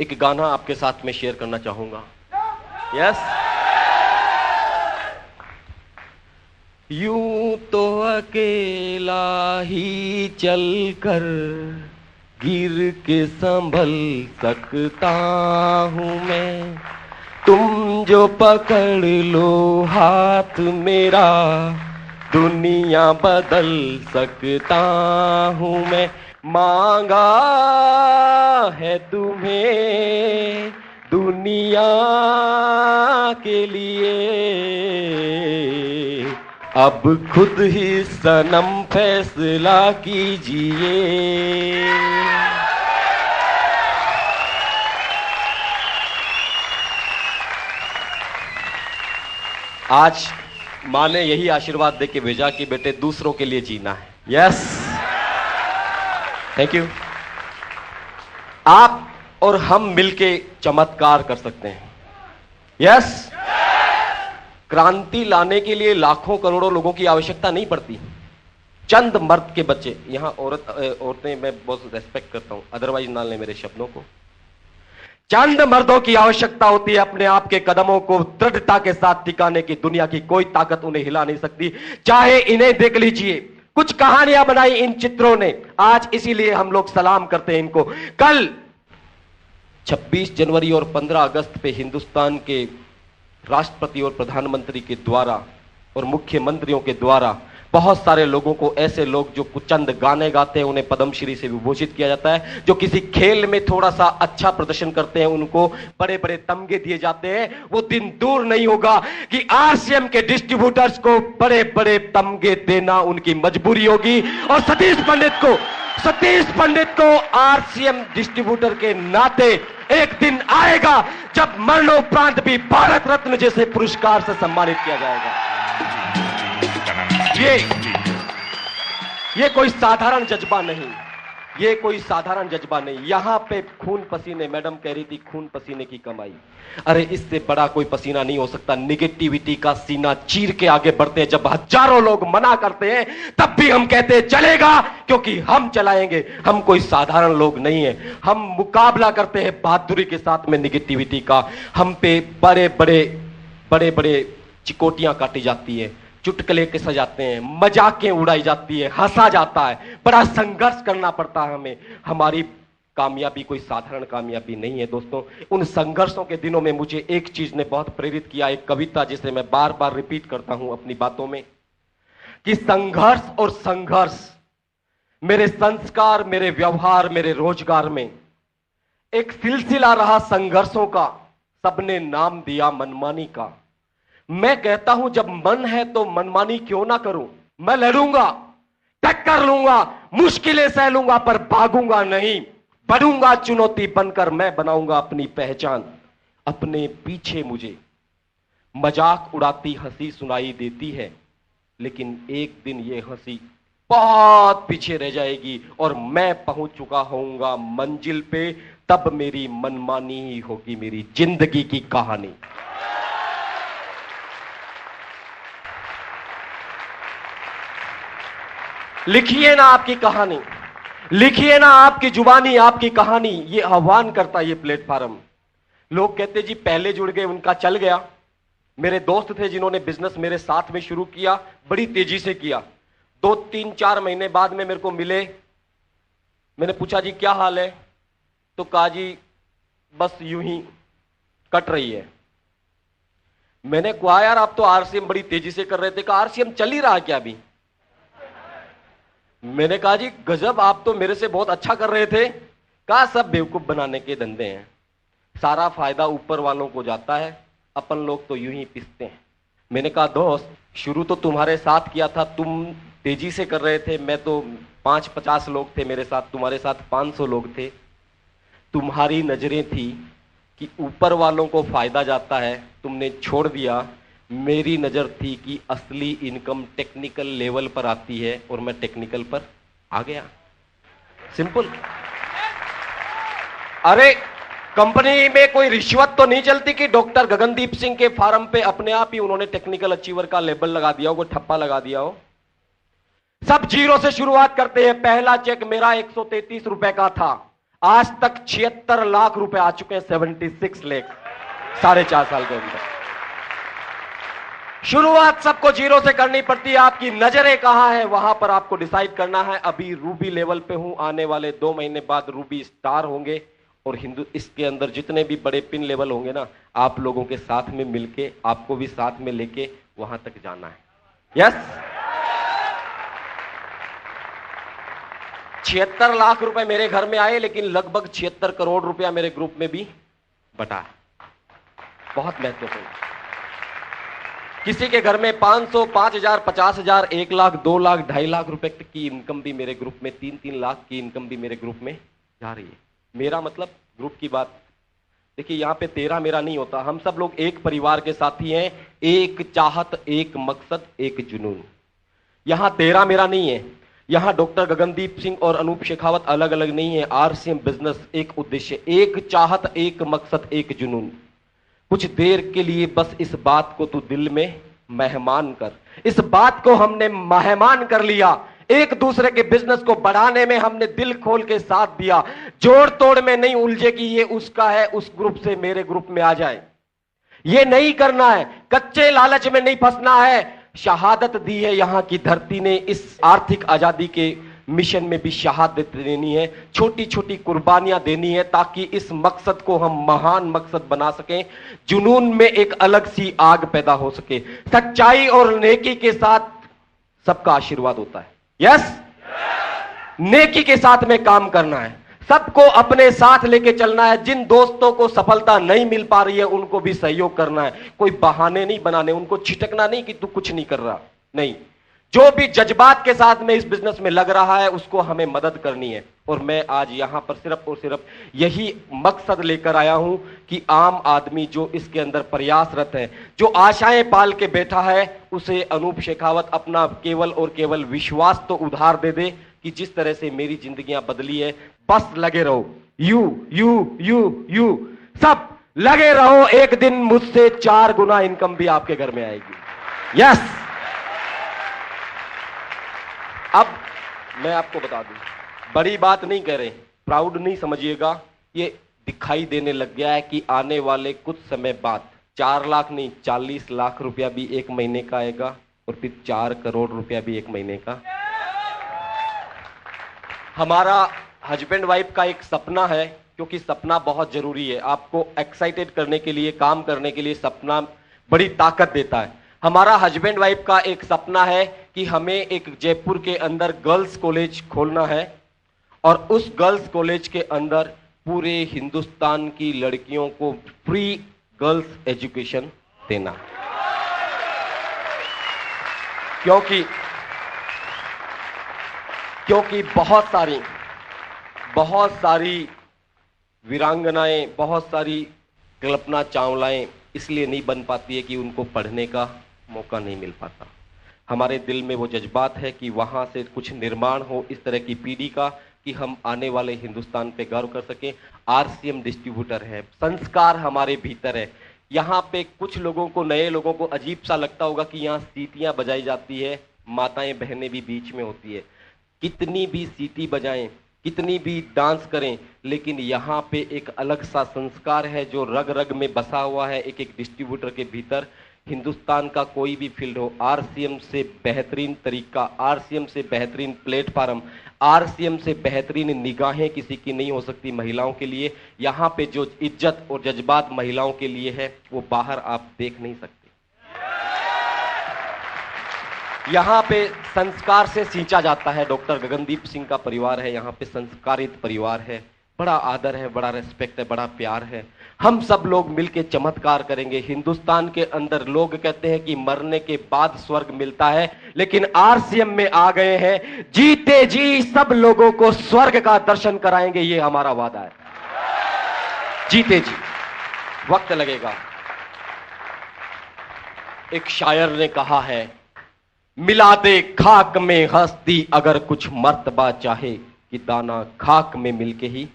एक गाना आपके साथ में शेयर करना चाहूंगा। यस, यूं तो अकेला ही चलकर गिर के संभल सकता हूं मैं, तुम जो पकड़ लो हाथ मेरा दुनिया बदल सकता हूं मैं। मांगा है तुम्हें दुनिया के लिए, अब खुद ही सनम फैसला कीजिए। आज मां ने यही आशीर्वाद देके भेजा कि बेटे दूसरों के लिए जीना है। Yes, thank you. आप और हम मिलके चमत्कार कर सकते हैं। यस, क्रांति लाने के लिए लाखों करोड़ों लोगों की आवश्यकता नहीं पड़ती। चंद मर्द के बच्चे, यहां औरतें मैं बहुत रेस्पेक्ट करता हूं, अदरवाइज ना लें मेरे शब्दों को। चंद मर्दों की आवश्यकता होती है अपने आप के कदमों को दृढ़ता के साथ टिकाने की। दुनिया की कोई ताकत उन्हें हिला नहीं सकती। चाहे इन्हें देख लीजिए, कुछ कहानियां बनाई इन चित्रों ने, आज इसीलिए हम लोग सलाम करते हैं इनको। कल 26 जनवरी और 15 अगस्त पे हिंदुस्तान के राष्ट्रपति और प्रधानमंत्री के द्वारा और मुख्यमंत्रियों के द्वारा बहुत सारे लोगों को, ऐसे लोग जो कुछ चंद गाने गाते हैं उन्हें पद्मश्री से विभूषित किया जाता है। जो किसी खेल में थोड़ा सा अच्छा प्रदर्शन करते हैं उनको बड़े बड़े तमगे दिए जाते हैं। वो दिन दूर नहीं होगा कि आरसीएम के डिस्ट्रीब्यूटर्स को बड़े बड़े तमगे देना उनकी मजबूरी होगी। और सतीश पंडित को आरसीएम डिस्ट्रीब्यूटर के नाते एक दिन आएगा जब मरणोपरांत भी भारत रत्न जैसे पुरस्कार से सम्मानित किया जाएगा। ये कोई साधारण जज्बा नहीं, ये कोई साधारण जज्बा नहीं। यहां पे खून पसीने, मैडम कह रही थी खून पसीने की कमाई। अरे इससे बड़ा कोई पसीना नहीं हो सकता। निगेटिविटी का सीना चीर के आगे बढ़ते हैं। जब हजारों लोग मना करते हैं तब भी हम कहते हैं चलेगा, क्योंकि हम चलाएंगे। हम कोई साधारण लोग नहीं है। हम मुकाबला करते हैं बहादुरी के साथ में निगेटिविटी का। हम पे बड़े बड़े चिकोटियां काटी जाती है, चुटकुले के सजाते हैं, मजाकें उड़ाई जाती है, हंसा जाता है, बड़ा संघर्ष करना पड़ता है हमें। हमारी कामयाबी कोई साधारण कामयाबी नहीं है दोस्तों। उन संघर्षों के दिनों में मुझे एक चीज ने बहुत प्रेरित किया, एक कविता जिसे मैं बार बार रिपीट करता हूं अपनी बातों में, कि संघर्ष और संघर्ष मेरे संस्कार, मेरे व्यवहार, मेरे रोजगार में एक सिलसिला रहा संघर्षों का। सबने नाम दिया मनमानी का। मैं कहता हूं जब मन है तो मनमानी क्यों ना करूं। मैं लड़ूंगा, टक्कर लूंगा, मुश्किलें सह लूंगा, पर भागूंगा नहीं। बढ़ूंगा चुनौती बनकर, मैं बनाऊंगा अपनी पहचान। अपने पीछे मुझे मजाक उड़ाती हंसी सुनाई देती है, लेकिन एक दिन ये हंसी बहुत पीछे रह जाएगी और मैं पहुंच चुका होऊंगा मंजिल पे। तब मेरी मनमानी ही होगी मेरी जिंदगी की कहानी। लिखिए ना आपकी कहानी, लिखिए ना आपकी जुबानी, आपकी कहानी। ये आह्वान करता ये प्लेटफॉर्म। लोग कहते जी पहले जुड़ गए उनका चल गया। मेरे दोस्त थे जिन्होंने बिजनेस मेरे साथ में शुरू किया, बड़ी तेजी से किया। 2-3-4 महीने बाद में मेरे को मिले। मैंने पूछा जी क्या हाल है, तो कहा जी बस यूं ही कट रही है। मैंने कहा यार आप तो आरसीएम बड़ी तेजी से कर रहे थे। कहा आरसीएम चल ही रहा क्या अभी? मैंने कहा जी गजब, आप तो मेरे से बहुत अच्छा कर रहे थे। कहा सब बेवकूफ बनाने के धंधे हैं, सारा फायदा ऊपर वालों को जाता है, अपन लोग तो यूं ही पिसते हैं। मैंने कहा दोस्त शुरू तो तुम्हारे साथ किया था, तुम तेजी से कर रहे थे। मैं तो 5-50 लोग थे मेरे साथ, तुम्हारे साथ 500 लोग थे। तुम्हारी नजरें थी कि ऊपर वालों को फायदा जाता है, तुमने छोड़ दिया। मेरी नजर थी कि असली इनकम टेक्निकल लेवल पर आती है और मैं टेक्निकल पर आ गया। सिंपल। अरे कंपनी में कोई रिश्वत तो नहीं चलती कि डॉक्टर गगनदीप सिंह के फार्म पे अपने आप ही उन्होंने टेक्निकल अचीवर का लेबल लगा दिया हो, कोई ठप्पा लगा दिया हो। सब जीरो से शुरुआत करते हैं। पहला चेक मेरा 133 रुपए का था, आज तक 76 लाख रुपए आ चुके हैं। 76 लाख 4.5 साल के अंदर। शुरुआत सबको जीरो से करनी पड़ती है। आपकी नजरें कहां है वहां पर आपको डिसाइड करना है। अभी रूबी लेवल पे हूं, आने वाले 2 महीने बाद रूबी स्टार होंगे। और इसके अंदर जितने भी बड़े पिन लेवल होंगे ना, आप लोगों के साथ में मिलके, आपको भी साथ में लेके वहां तक जाना है। यस 76 लाख रुपए मेरे घर में आए, लेकिन लगभग 76 करोड़ रुपया मेरे ग्रुप में भी बटा। बहुत महत्वपूर्ण। किसी के घर में 500, 5,000, 50,000, 1 लाख, 2 लाख, 2.5 लाख रुपए की इनकम भी मेरे ग्रुप में, 3-3 लाख की इनकम भी मेरे ग्रुप में जा रही है। मेरा मतलब ग्रुप की बात। देखिए यहां पे तेरा मेरा नहीं होता, हम सब लोग एक परिवार के साथी हैं। एक चाहत, एक मकसद, एक जुनून। यहां तेरा मेरा नहीं है। यहां डॉक्टर गगनदीप सिंह और अनूप शेखावत अलग अलग नहीं है। आरसीएम बिजनेस एक उद्देश्य, एक चाहत, एक मकसद, एक जुनून। कुछ देर के लिए बस इस बात को तू दिल में मेहमान कर। इस बात को हमने मेहमान कर लिया। एक दूसरे के बिजनेस को बढ़ाने में हमने दिल खोल के साथ दिया, जोड़ तोड़ में नहीं उलझे कि ये उसका है, उस ग्रुप से मेरे ग्रुप में आ जाए। ये नहीं करना है, कच्चे लालच में नहीं फंसना है। शहादत दी है यहां की धरती ने, इस आर्थिक आजादी के मिशन में भी शहादत देनी है, छोटी छोटी कुर्बानियां देनी है, ताकि इस मकसद को हम महान मकसद बना सकें। जुनून में एक अलग सी आग पैदा हो सके। सच्चाई और नेकी के साथ सबका आशीर्वाद होता है। यस, नेकी के साथ में काम करना है, सबको अपने साथ लेके चलना है। जिन दोस्तों को सफलता नहीं मिल पा रही है उनको भी सहयोग करना है, कोई बहाने नहीं बनाने, उनको छिटकना नहीं कि तू कुछ नहीं कर रहा, नहीं। जो भी जज्बात के साथ में इस बिजनेस में लग रहा है उसको हमें मदद करनी है। और मैं आज यहां पर सिर्फ और सिर्फ यही मकसद लेकर आया हूं कि आम आदमी जो इसके अंदर प्रयासरत है, जो आशाएं पाल के बैठा है, उसे अनूप शेखावत अपना केवल और केवल विश्वास तो उधार दे दे कि जिस तरह से मेरी जिंदगियां बदली है, बस लगे रहो। यू सब लगे रहो, एक दिन मुझसे 4 गुना इनकम भी आपके घर में आएगी। यस। अब मैं आपको बता दूं, बड़ी बात नहीं कह रहे, प्राउड नहीं समझिएगा, ये दिखाई देने लग गया है कि आने वाले कुछ समय बाद 4 लाख नहीं 40 लाख रुपया भी एक महीने का आएगा, और फिर 4 करोड़ रुपया भी एक महीने का। हमारा हस्बैंड वाइफ का एक सपना है, क्योंकि सपना बहुत जरूरी है। आपको एक्साइटेड करने के लिए, काम करने के लिए सपना बड़ी ताकत देता है। हमारा हस्बैंड वाइफ का एक सपना है कि हमें एक जयपुर के अंदर गर्ल्स कॉलेज खोलना है, और उस गर्ल्स कॉलेज के अंदर पूरे हिंदुस्तान की लड़कियों को फ्री गर्ल्स एजुकेशन देना। क्योंकि बहुत सारी वीरांगनाएं, बहुत सारी कल्पना चावलाएं इसलिए नहीं बन पाती है कि उनको पढ़ने का मौका नहीं मिल पाता। हमारे दिल में वो जज्बात है कि वहां से कुछ निर्माण हो इस तरह की पीढ़ी का कि हम आने वाले हिंदुस्तान पे गर्व कर सकें। आरसीएम डिस्ट्रीब्यूटर है, संस्कार हमारे भीतर है। यहाँ पे कुछ लोगों को, नए लोगों को अजीब सा लगता होगा कि यहाँ सीटियां बजाई जाती है, माताएं बहनें भी बीच में होती है। कितनी भी सीटी बजाएं, कितनी भी डांस करें, लेकिन यहाँ पे एक अलग सा संस्कार है जो रग रग में बसा हुआ है एक एक डिस्ट्रीब्यूटर के भीतर। हिंदुस्तान का कोई भी फील्ड हो, आरसीएम से बेहतरीन तरीका, आरसीएम से बेहतरीन प्लेटफार्म, आरसीएम से बेहतरीन निगाहें किसी की नहीं हो सकती महिलाओं के लिए। यहाँ पे जो इज्जत और जज्बात महिलाओं के लिए है वो बाहर आप देख नहीं सकते। यहाँ पे संस्कार से सींचा जाता है। डॉक्टर गगनदीप सिंह का परिवार है, यहाँ पे संस्कारित परिवार है, बड़ा आदर है, बड़ा रेस्पेक्ट है, बड़ा प्यार है। हम सब लोग मिलके चमत्कार करेंगे। हिंदुस्तान के अंदर लोग कहते हैं कि मरने के बाद स्वर्ग मिलता है, लेकिन आरसीएम में आ गए हैं, जीते जी सब लोगों को स्वर्ग का दर्शन कराएंगे, ये हमारा वादा है। जीते जी, वक्त लगेगा। एक शायर ने कहा है, मिला दे खाक में हस्ती अगर कुछ मर्तबा चाहे, कि दाना खाक में मिलके ही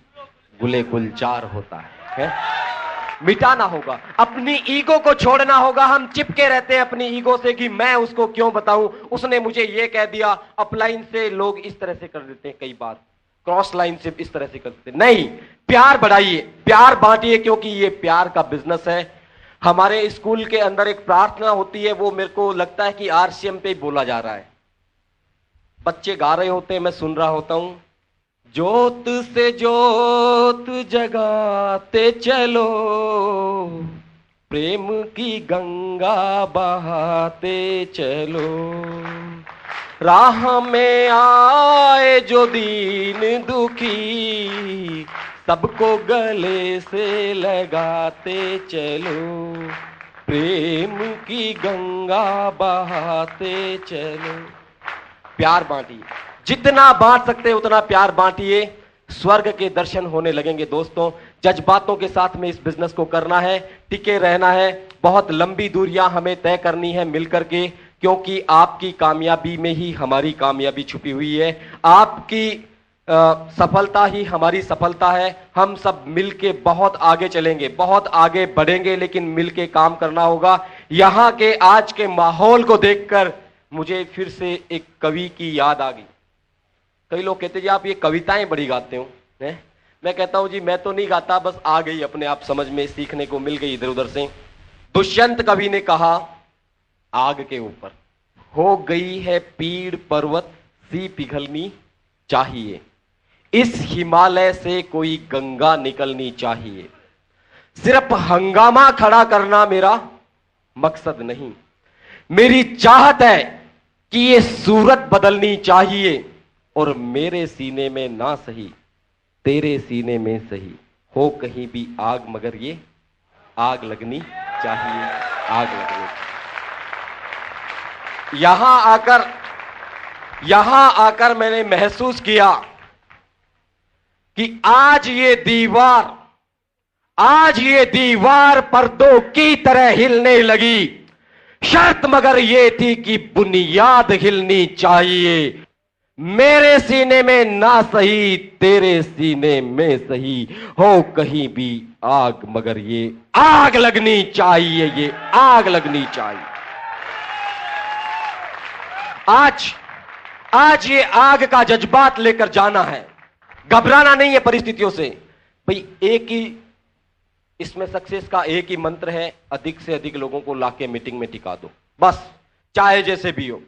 गुले गुलजार होता है? मिटाना होगा, अपनी ईगो को छोड़ना होगा। हम चिपके रहते हैं अपनी ईगो से कि मैं उसको क्यों बताऊं, उसने मुझे ये कह दिया। अपलाइन से लोग इस तरह से कर देते हैं, कई बार क्रॉस लाइन से इस तरह से कर देते हैं। नहीं, प्यार बढ़ाइए, प्यार बांटिए, क्योंकि ये प्यार का बिजनेस है। हमारे स्कूल के अंदर एक प्रार्थना होती है, वो मेरे को लगता है कि आरसीएम पे बोला जा रहा है। बच्चे गा रहे होते हैं, मैं सुन रहा होता हूं, जोत से जोत जगाते चलो, प्रेम की गंगा बहाते चलो, राह में आए जो दीन दुखी, सबको गले से लगाते चलो, प्रेम की गंगा बहाते चलो। प्यार बांटिए, जितना बांट सकते उतना प्यार बांटिए, स्वर्ग के दर्शन होने लगेंगे। दोस्तों, जज्बातों के साथ में इस बिजनेस को करना है, टिके रहना है। बहुत लंबी दूरियां हमें तय करनी है मिलकर के, क्योंकि आपकी कामयाबी में ही हमारी कामयाबी छुपी हुई है। आपकी सफलता ही हमारी सफलता है। हम सब मिलके बहुत आगे चलेंगे, बहुत आगे बढ़ेंगे, लेकिन मिलके काम करना होगा। यहाँ के आज के माहौल को देखकर मुझे फिर से एक कवि की याद आ गई। कई लोग कहते जी आप ये कविताएं बड़ी गाते हो हैं? मैं कहता हूं जी मैं तो नहीं गाता, बस आ गई अपने आप समझ में, सीखने को मिल गई इधर उधर से। दुष्यंत कवि ने कहा आग के ऊपर, हो गई है पीड़ पर्वत सी पिघलनी चाहिए, इस हिमालय से कोई गंगा निकलनी चाहिए। सिर्फ हंगामा खड़ा करना मेरा मकसद नहीं, मेरी चाहत है कि ये सूरत बदलनी चाहिए, और मेरे सीने में ना सही तेरे सीने में सही हो कहीं भी आग, मगर ये आग लगनी चाहिए, आग लगनी। यहां आकर मैंने महसूस किया कि आज ये दीवार पर्दों की तरह हिलने लगी। शर्त मगर ये थी कि बुनियाद हिलनी चाहिए, मेरे सीने में ना सही तेरे सीने में सही हो कहीं भी आग, मगर ये आग लगनी चाहिए, ये आग लगनी चाहिए। आज ये आग का जज्बात लेकर जाना है, घबराना नहीं है परिस्थितियों से। भाई एक ही इसमें सक्सेस का एक ही मंत्र है, अधिक से अधिक लोगों को लाके मीटिंग में टिका दो, बस चाहे जैसे भी हो,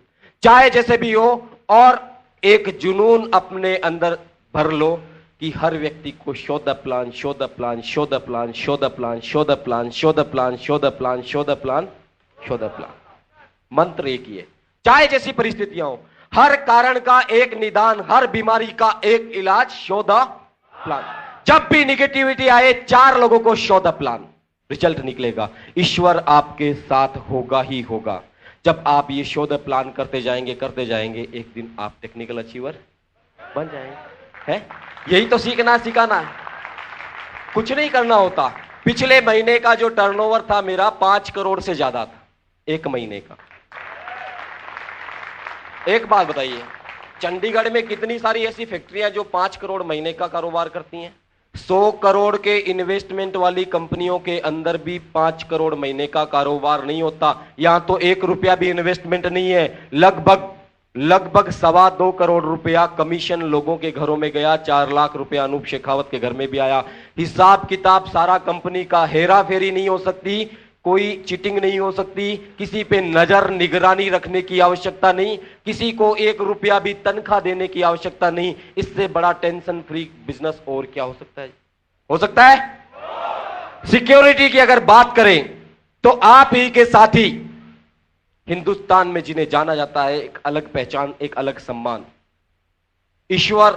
चाहे जैसे भी हो। और एक जुनून अपने अंदर भर लो कि हर व्यक्ति को show the plan, show the plan, show the plan, show the plan, show the plan, show the plan, show the plan, show the plan, show the plan. मंत्र एक ही है, चाहे जैसी परिस्थितियां हो, हर कारण का एक निदान, हर बीमारी का एक इलाज, शो द प्लान। जब भी निगेटिविटी आए 4 लोगों को शो द प्लान, रिजल्ट निकलेगा, ईश्वर आपके साथ होगा ही होगा। जब आप ये शो द प्लान करते जाएंगे एक दिन आप टेक्निकल अचीवर बन जाएंगे। है यही तो सीखना सिखाना है, कुछ नहीं करना होता। पिछले महीने का जो टर्नओवर था मेरा 5 करोड़ से ज्यादा था, एक महीने का। एक बात बताइए, चंडीगढ़ में कितनी सारी ऐसी फैक्ट्रियां जो 5 करोड़ महीने का कारोबार करती हैं? 100 करोड़ के इन्वेस्टमेंट वाली कंपनियों के अंदर भी 5 करोड़ महीने का कारोबार नहीं होता। यहां तो 1 रुपया भी इन्वेस्टमेंट नहीं है, लगभग 2.25 करोड़ रुपया कमीशन लोगों के घरों में गया, 4 लाख रुपया अनूप शेखावत के घर में भी आया। हिसाब किताब सारा कंपनी का, हेरा फेरी नहीं हो सकती, कोई चीटिंग नहीं हो सकती, किसी पे नजर निगरानी रखने की आवश्यकता नहीं, किसी को 1 रुपया भी तनख्वाह देने की आवश्यकता नहीं। इससे बड़ा टेंशन फ्री बिजनेस और क्या हो सकता है? हो सकता है। सिक्योरिटी की अगर बात करें तो आप ही के साथी हिंदुस्तान में जिन्हें जाना जाता है, एक अलग पहचान, एक अलग सम्मान। ईश्वर,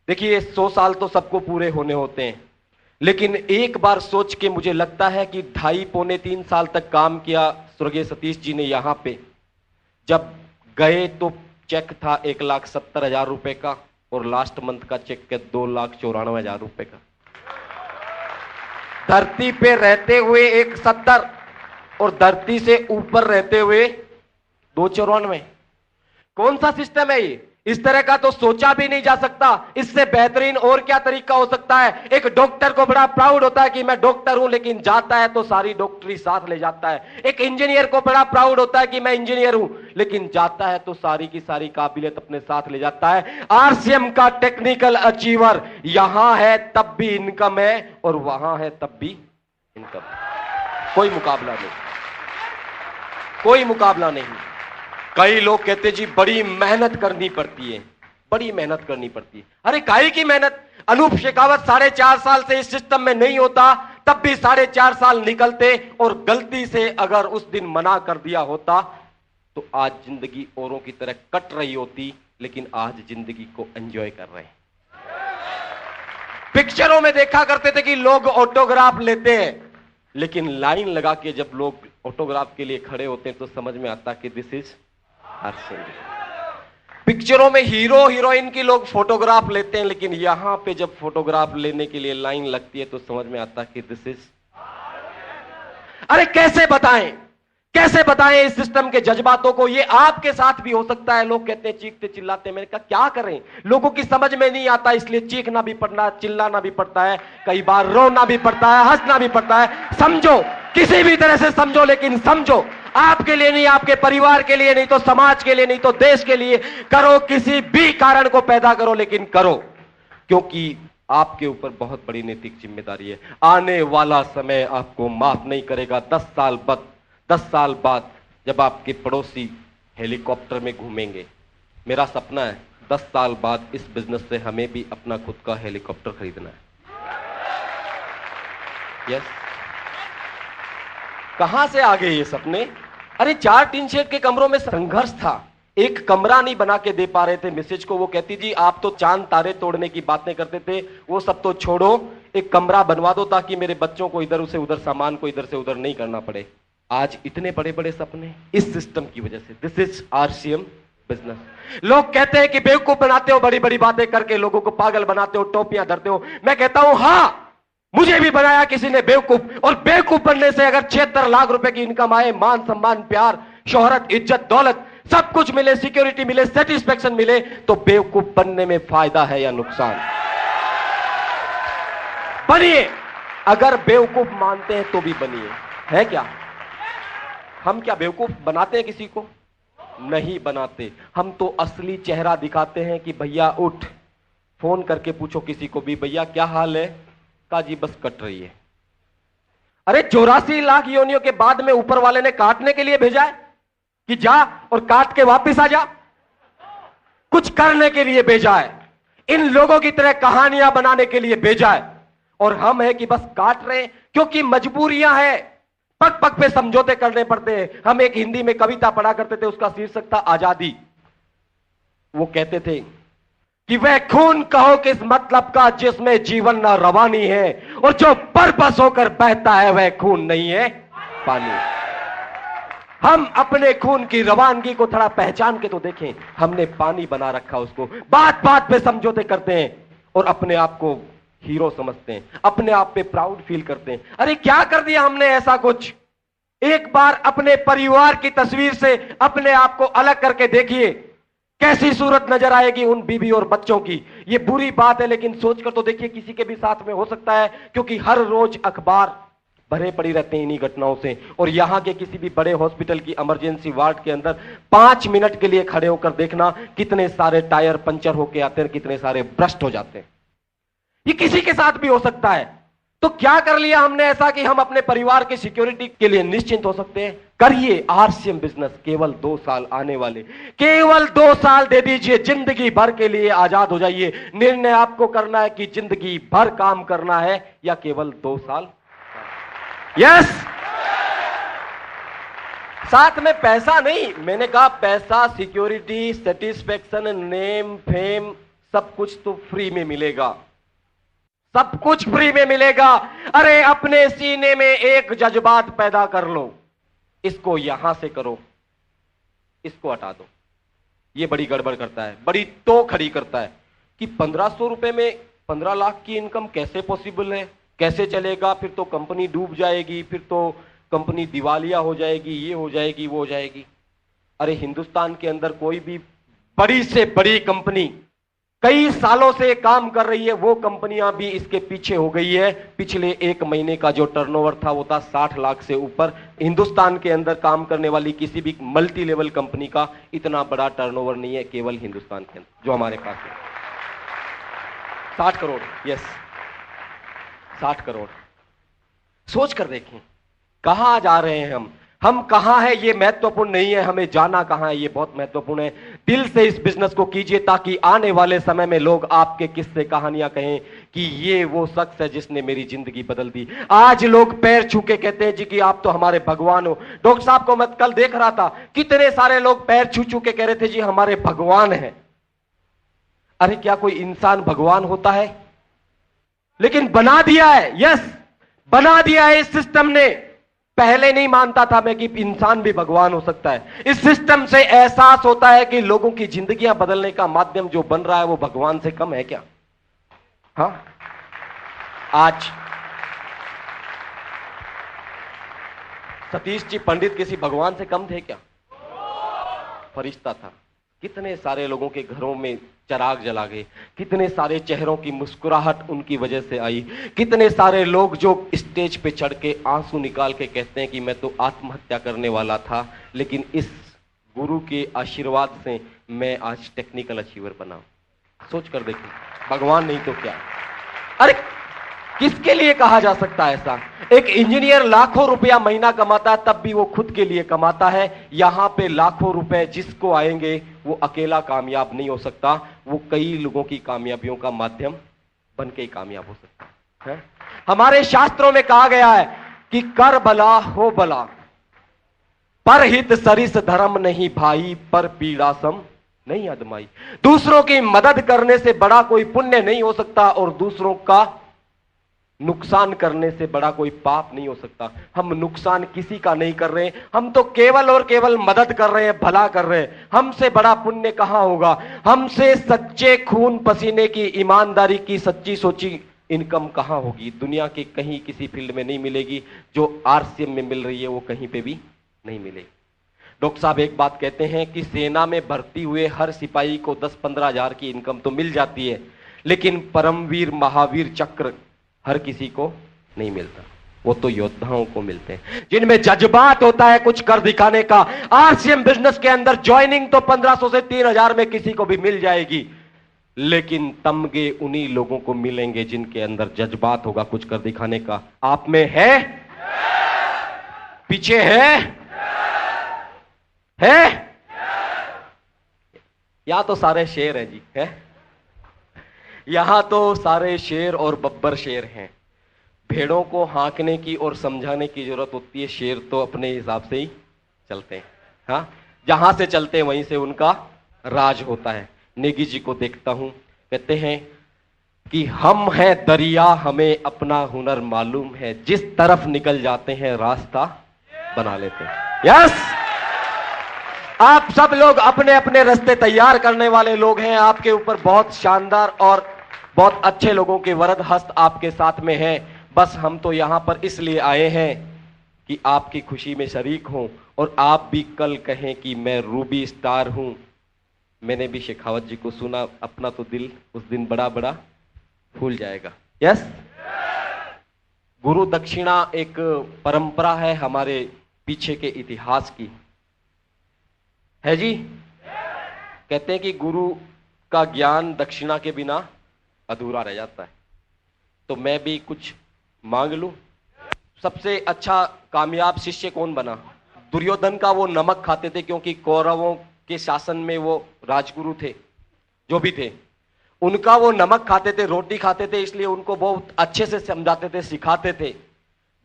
देखिए 100 साल तो सबको पूरे होने होते हैं, लेकिन एक बार सोच के मुझे लगता है कि 2.5-3 साल तक काम किया स्वर्गीय सतीश जी ने यहां पे। जब गए तो चेक था 1,70,000 रुपए का, और लास्ट मंथ का चेक के 2,94,000 रुपए का। धरती पे रहते हुए 1,70 और धरती से ऊपर रहते हुए 2,94। कौन सा सिस्टम है ये? इस तरह का तो सोचा भी नहीं जा सकता। इससे बेहतरीन और क्या तरीका हो सकता है? एक डॉक्टर को बड़ा प्राउड होता है कि मैं डॉक्टर हूं, लेकिन जाता है तो सारी डॉक्टरी साथ ले जाता है। एक इंजीनियर को बड़ा प्राउड होता है कि मैं इंजीनियर हूं, लेकिन जाता है तो सारी की सारी काबिलियत अपने साथ ले जाता है। आरसीएम का टेक्निकल अचीवर यहां है तब भी इनकम है, और वहां है तब भी इनकम। कोई मुकाबला नहीं, कोई मुकाबला नहीं। कई लोग कहते जी बड़ी मेहनत करनी पड़ती है, बड़ी मेहनत करनी पड़ती है। अरे काहे की मेहनत? अनूप शेखावत 4.5 साल से इस सिस्टम में नहीं होता, तब भी 4.5 साल निकलते, और गलती से अगर उस दिन मना कर दिया होता तो आज जिंदगी औरों की तरह कट रही होती, लेकिन आज जिंदगी को एंजॉय कर रहे हैं। पिक्चरों में देखा करते थे कि लोग ऑटोग्राफ लेते हैं, लेकिन लाइन लगा के जब लोग ऑटोग्राफ के लिए खड़े होते हैं तो समझ में आता कि दिस इज पिक्चरों में हीरो हीरोइन की लोग फोटोग्राफ लेते हैं, लेकिन यहां पे जब फोटोग्राफ लेने के लिए लाइन लगती है तो समझ में आता कि दिस इज। अरे कैसे बताएं, कैसे बताएं इस सिस्टम के जज्बातों को? ये आपके साथ भी हो सकता है। लोग कहते हैं चीखते चिल्लाते, मैंने कहा क्या करें, लोगों की समझ में नहीं आता, इसलिए चीखना भी पड़ना, चिल्लाना भी पड़ता है, कई बार रोना भी पड़ता है, हंसना भी पड़ता है। समझो, किसी भी तरह से समझो, लेकिन समझो आपके लिए नहीं, आपके परिवार के लिए नहीं, तो समाज के लिए नहीं, तो देश के लिए करो। किसी भी कारण को पैदा करो, लेकिन करो, क्योंकि आपके ऊपर बहुत बड़ी नैतिक जिम्मेदारी है। आने वाला समय आपको माफ नहीं करेगा। 10 साल बाद जब आपके पड़ोसी हेलीकॉप्टर में घूमेंगे, मेरा सपना है 10 साल बाद इस बिजनेस से हमें भी अपना खुद का हेलीकॉप्टर खरीदना है। यस। कहां से आ गए ये सपने? अरे 4 टीन शेड के कमरों में संघर्ष था, एक कमरा नहीं बना के दे पा रहे थे मिसेज को। वो कहती जी आप तो चांद तारे तोड़ने की बातें करते थे, वो सब तो छोड़ो, एक कमरा बनवा दो ताकि मेरे बच्चों को इधर से उधर, सामान को इधर से उधर नहीं करना पड़े। आज इतने बड़े बड़े सपने इस सिस्टम की वजह से। This is RCM business. लोग कहते हैं कि बेवकूफ बनाते हो, बड़ी बड़ी बातें करके लोगों को पागल बनाते हो, टोपियां धरते हो। मैं कहता हूं हां, मुझे भी बनाया किसी ने बेवकूफ, और बेवकूफ बनने से अगर 76 लाख रुपए की इनकम आए, मान सम्मान प्यार शोहरत इज्जत दौलत सब कुछ मिले, सिक्योरिटी मिले, सेटिस्फेक्शन मिले, तो बेवकूफ बनने में फायदा है या नुकसान? बनिए, अगर बेवकूफ मानते हैं तो भी बनिए। है क्या? हम क्या बेवकूफ बनाते हैं किसी को? नहीं बनाते। हम तो असली चेहरा दिखाते हैं कि भैया उठ, फोन करके पूछो किसी को भी, भैया क्या हाल है? का जी बस कट रही है। अरे 84 लाख योनियों के बाद में ऊपर वाले ने काटने के लिए भेजा है कि जा और काट के वापस आ जा? कुछ करने के लिए भेजा है। इन लोगों की तरह कहानियां बनाने के लिए भेजा है, और हम है कि बस काट रहे हैं क्योंकि मजबूरियां हैं, पग पग पे समझौते करने पड़ते हैं। हम एक हिंदी में कविता पढ़ा करते थे, उसका शीर्षक था आजादी। वो कहते थे कि वह खून कहो किस मतलब का जिसमें जीवन ना रवानी है, और जो बरबस होकर बहता है वह खून नहीं है पानी। हम अपने खून की रवानगी को थोड़ा पहचान के तो देखें। हमने पानी बना रखा उसको, बात बात पे समझौते करते हैं और अपने आप को हीरो समझते हैं, अपने आप पे प्राउड फील करते हैं। अरे क्या कर दिया हमने ऐसा कुछ? एक बार अपने परिवार की तस्वीर से अपने आप को अलग करके देखिए, कैसी सूरत नजर आएगी उन बीवी और बच्चों की। ये बुरी बात है, लेकिन सोचकर तो देखिए, किसी के भी साथ में हो सकता है, क्योंकि हर रोज अखबार भरे पड़ी रहते हैं इन्हीं घटनाओं से। और यहां के किसी भी बड़े हॉस्पिटल की इमरजेंसी वार्ड के अंदर 5 मिनट के लिए खड़े होकर देखना, कितने सारे टायर पंचर होके आते हैं, कितने सारे ब्रस्ट हो जाते हैं। ये किसी के साथ भी हो सकता है। तो क्या कर लिया हमने ऐसा कि हम अपने परिवार की सिक्योरिटी के लिए निश्चिंत हो सकते हैं? करिए आरसीएम बिजनेस। केवल 2 साल आने वाले, केवल 2 साल दे दीजिए, जिंदगी भर के लिए आजाद हो जाइए। निर्णय आपको करना है कि जिंदगी भर काम करना है या केवल 2 साल। यस। साथ में पैसा नहीं, मैंने कहा पैसा, सिक्योरिटी, सेटिस्फेक्शन, नेम, फेम, सब कुछ तो फ्री में मिलेगा, सब कुछ फ्री में मिलेगा। अरे अपने सीने में एक जज्बात पैदा कर लो, इसको यहां से करो, इसको हटा दो। ये बड़ी गड़बड़ करता है, बड़ी तो खड़ी करता है कि 1500 रुपए में 15 लाख की इनकम कैसे पॉसिबल है, कैसे चलेगा? फिर तो कंपनी डूब जाएगी, फिर तो कंपनी दिवालिया हो जाएगी, ये हो जाएगी, वो हो जाएगी। अरे हिंदुस्तान के अंदर कोई भी बड़ी से बड़ी कंपनी कई सालों से काम कर रही है, वो कंपनियां भी इसके पीछे हो गई है। पिछले 1 महीने का जो टर्नओवर था वो था 60 लाख से ऊपर। हिंदुस्तान के अंदर काम करने वाली किसी भी मल्टी लेवल कंपनी का इतना बड़ा टर्नओवर नहीं है, केवल हिंदुस्तान के अंदर जो हमारे पास है। 60 करोड़, यस 60 करोड़। सोच कर देखें कहां जा रहे हैं हम कहां हैं? ये महत्वपूर्ण नहीं है, हमें जाना कहां है ये बहुत महत्वपूर्ण है। दिल से इस बिजनेस को कीजिए ताकि आने वाले समय में लोग आपके किस्से कहानियां कहें कि ये वो शख्स है जिसने मेरी जिंदगी बदल दी। आज लोग पैर छू के कहते हैं जी कि आप तो हमारे भगवान हो। डॉक्टर साहब को मैं कल देख रहा था, कितने सारे लोग पैर छू छू के कह रहे थे जी हमारे भगवान है। अरे क्या कोई इंसान भगवान होता है? लेकिन बना दिया है, यस बना दिया है इस सिस्टम ने। पहले नहीं मानता था मैं कि इंसान भी भगवान हो सकता है। इस सिस्टम से एहसास होता है कि लोगों की जिंदगियां बदलने का माध्यम जो बन रहा है वो भगवान से कम है क्या? हाँ, आज सतीश जी पंडित किसी भगवान से कम थे क्या? फरिश्ता था। कितने सारे लोगों के घरों में चिराग जला गए, कितने सारे चेहरों की मुस्कुराहट उनकी वजह से आई, कितने सारे लोग जो स्टेज पे चढ़ के आंसू निकाल के कहते हैं कि मैं तो आत्महत्या करने वाला था, लेकिन इस गुरु के आशीर्वाद से मैं आज टेक्निकल अचीवर बना। सोच कर देखिए, भगवान नहीं तो क्या। अरे किसके लिए कहा जा सकता है ऐसा? एक इंजीनियर लाखों रुपया महीना कमाता है, तब भी वो खुद के लिए कमाता है। यहां पे लाखों रुपए जिसको आएंगे वो अकेला कामयाब नहीं हो सकता, वो कई लोगों की कामयाबियों का माध्यम बन के ही कामयाब हो सकता है। हमारे शास्त्रों में कहा गया है कि कर भला हो भला, पर हित सरिस धर्म नहीं भाई, पर पीड़ा सम नहीं अदमाई। दूसरों की मदद करने से बड़ा कोई पुण्य नहीं हो सकता और दूसरों का नुकसान करने से बड़ा कोई पाप नहीं हो सकता। हम नुकसान किसी का नहीं कर रहे, हम तो केवल और केवल मदद कर रहे हैं, भला कर रहे हैं। हमसे बड़ा पुण्य कहां होगा? हमसे सच्चे खून पसीने की, ईमानदारी की, सच्ची सोची इनकम कहां होगी? दुनिया के कहीं किसी फील्ड में नहीं मिलेगी। जो आरसीएम में मिल रही है वो कहीं पे भी नहीं मिलेगी। डॉक्टर साहब एक बात कहते हैं कि सेना में भर्ती हुए हर सिपाही को 10-15 हजार की इनकम तो मिल जाती है, लेकिन परमवीर महावीर चक्र हर किसी को नहीं मिलता। वो तो योद्धाओं को मिलते हैं जिनमें जज्बात होता है कुछ कर दिखाने का। आरसीएम बिजनेस के अंदर ज्वाइनिंग तो 1500 से 3000 में किसी को भी मिल जाएगी, लेकिन तमगे उन्हीं लोगों को मिलेंगे जिनके अंदर जज्बात होगा कुछ कर दिखाने का। आप में है? पीछे है? यहां तो सारे शेर है जी, है? यहां तो सारे शेर और बब्बर शेर हैं। भेड़ों को हाँकने की और समझाने की जरूरत होती है, शेर तो अपने हिसाब से ही चलते हैं। हाँ, जहां से चलते हैं वहीं से उनका राज होता है। नेगी जी को देखता हूं, कहते हैं कि हम हैं दरिया, हमें अपना हुनर मालूम है, जिस तरफ निकल जाते हैं रास्ता बना लेते हैं। यस, आप सब लोग अपने अपने रास्ते तैयार करने वाले लोग हैं। आपके ऊपर बहुत शानदार और बहुत अच्छे लोगों के वरद हस्त आपके साथ में है। बस हम तो यहां पर इसलिए आए हैं कि आपकी खुशी में शरीक हों और आप भी कल कहें कि मैं रूबी स्टार हूं। मैंने भी शेखावत जी को सुना, अपना तो दिल उस दिन बड़ा बड़ा फूल जाएगा। यस, गुरु दक्षिणा एक परंपरा है हमारे पीछे के इतिहास की, है जी। कहते हैं कि गुरु का ज्ञान दक्षिणा के बिना अधूरा रह जाता है। तो मैं भी कुछ मांग लूं। सबसे अच्छा कामयाब शिष्य कौन बना? दुर्योधन का वो नमक खाते थे, क्योंकि कौरवों के शासन में वो राजगुरु थे, जो भी थे उनका वो नमक खाते थे, रोटी खाते थे, इसलिए उनको बहुत अच्छे से समझाते थे, सिखाते थे।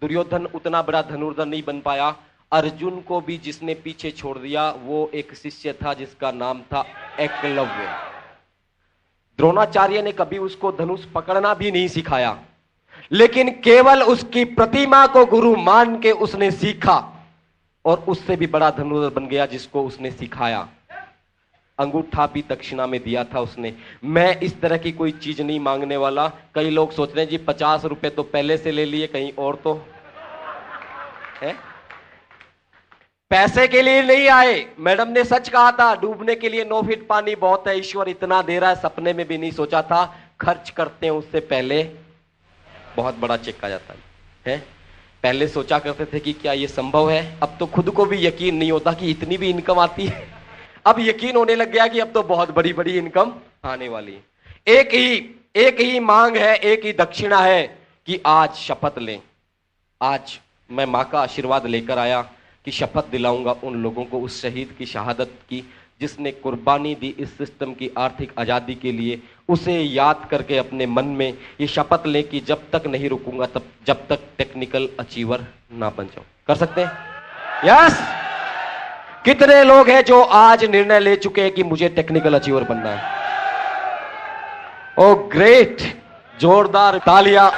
दुर्योधन उतना बड़ा धनुर्धर नहीं बन पाया। अर्जुन को भी जिसने पीछे छोड़ दिया वो एक शिष्य था जिसका नाम था एकलव्य। द्रोणाचार्य ने कभी उसको धनुष पकड़ना भी नहीं सिखाया, लेकिन केवल उसकी प्रतिमा को गुरु मान के उसने सीखा और उससे भी बड़ा धनुर्धर बन गया जिसको उसने सिखाया। अंगूठा भी दक्षिणा में दिया था उसने। मैं इस तरह की कोई चीज नहीं मांगने वाला। कई लोग सोच रहे हैं जी 50 रुपए तो पहले से ले लिए, कहीं और तो है। पैसे के लिए नहीं आए। मैडम ने सच कहा था, डूबने के लिए 9 फीट पानी बहुत है, ईश्वर इतना दे रहा है, सपने में भी नहीं सोचा था। खर्च करते हैं उससे पहले बहुत बड़ा चेक आ जाता है। पहले सोचा करते थे कि क्या ये संभव है, अब तो खुद को भी यकीन नहीं होता कि इतनी भी इनकम आती है। अब यकीन होने लग गया कि अब तो बहुत बड़ी बड़ी इनकम आने वाली है। एक ही मांग है, एक ही दक्षिणा है कि आज शपथ लें। आज मैं मां का आशीर्वाद लेकर आया कि शपथ दिलाऊंगा उन लोगों को उस शहीद की शहादत की जिसने कुर्बानी दी इस सिस्टम की आर्थिक आजादी के लिए। उसे याद करके अपने मन में ये शपथ लें कि जब तक नहीं रुकूंगा तब जब तक टेक्निकल अचीवर ना बन जाऊं। कर सकते हैं? यस। कितने लोग हैं जो आज निर्णय ले चुके हैं कि मुझे टेक्निकल अचीवर बनना है? ओ ग्रेट, जोरदार तालियां।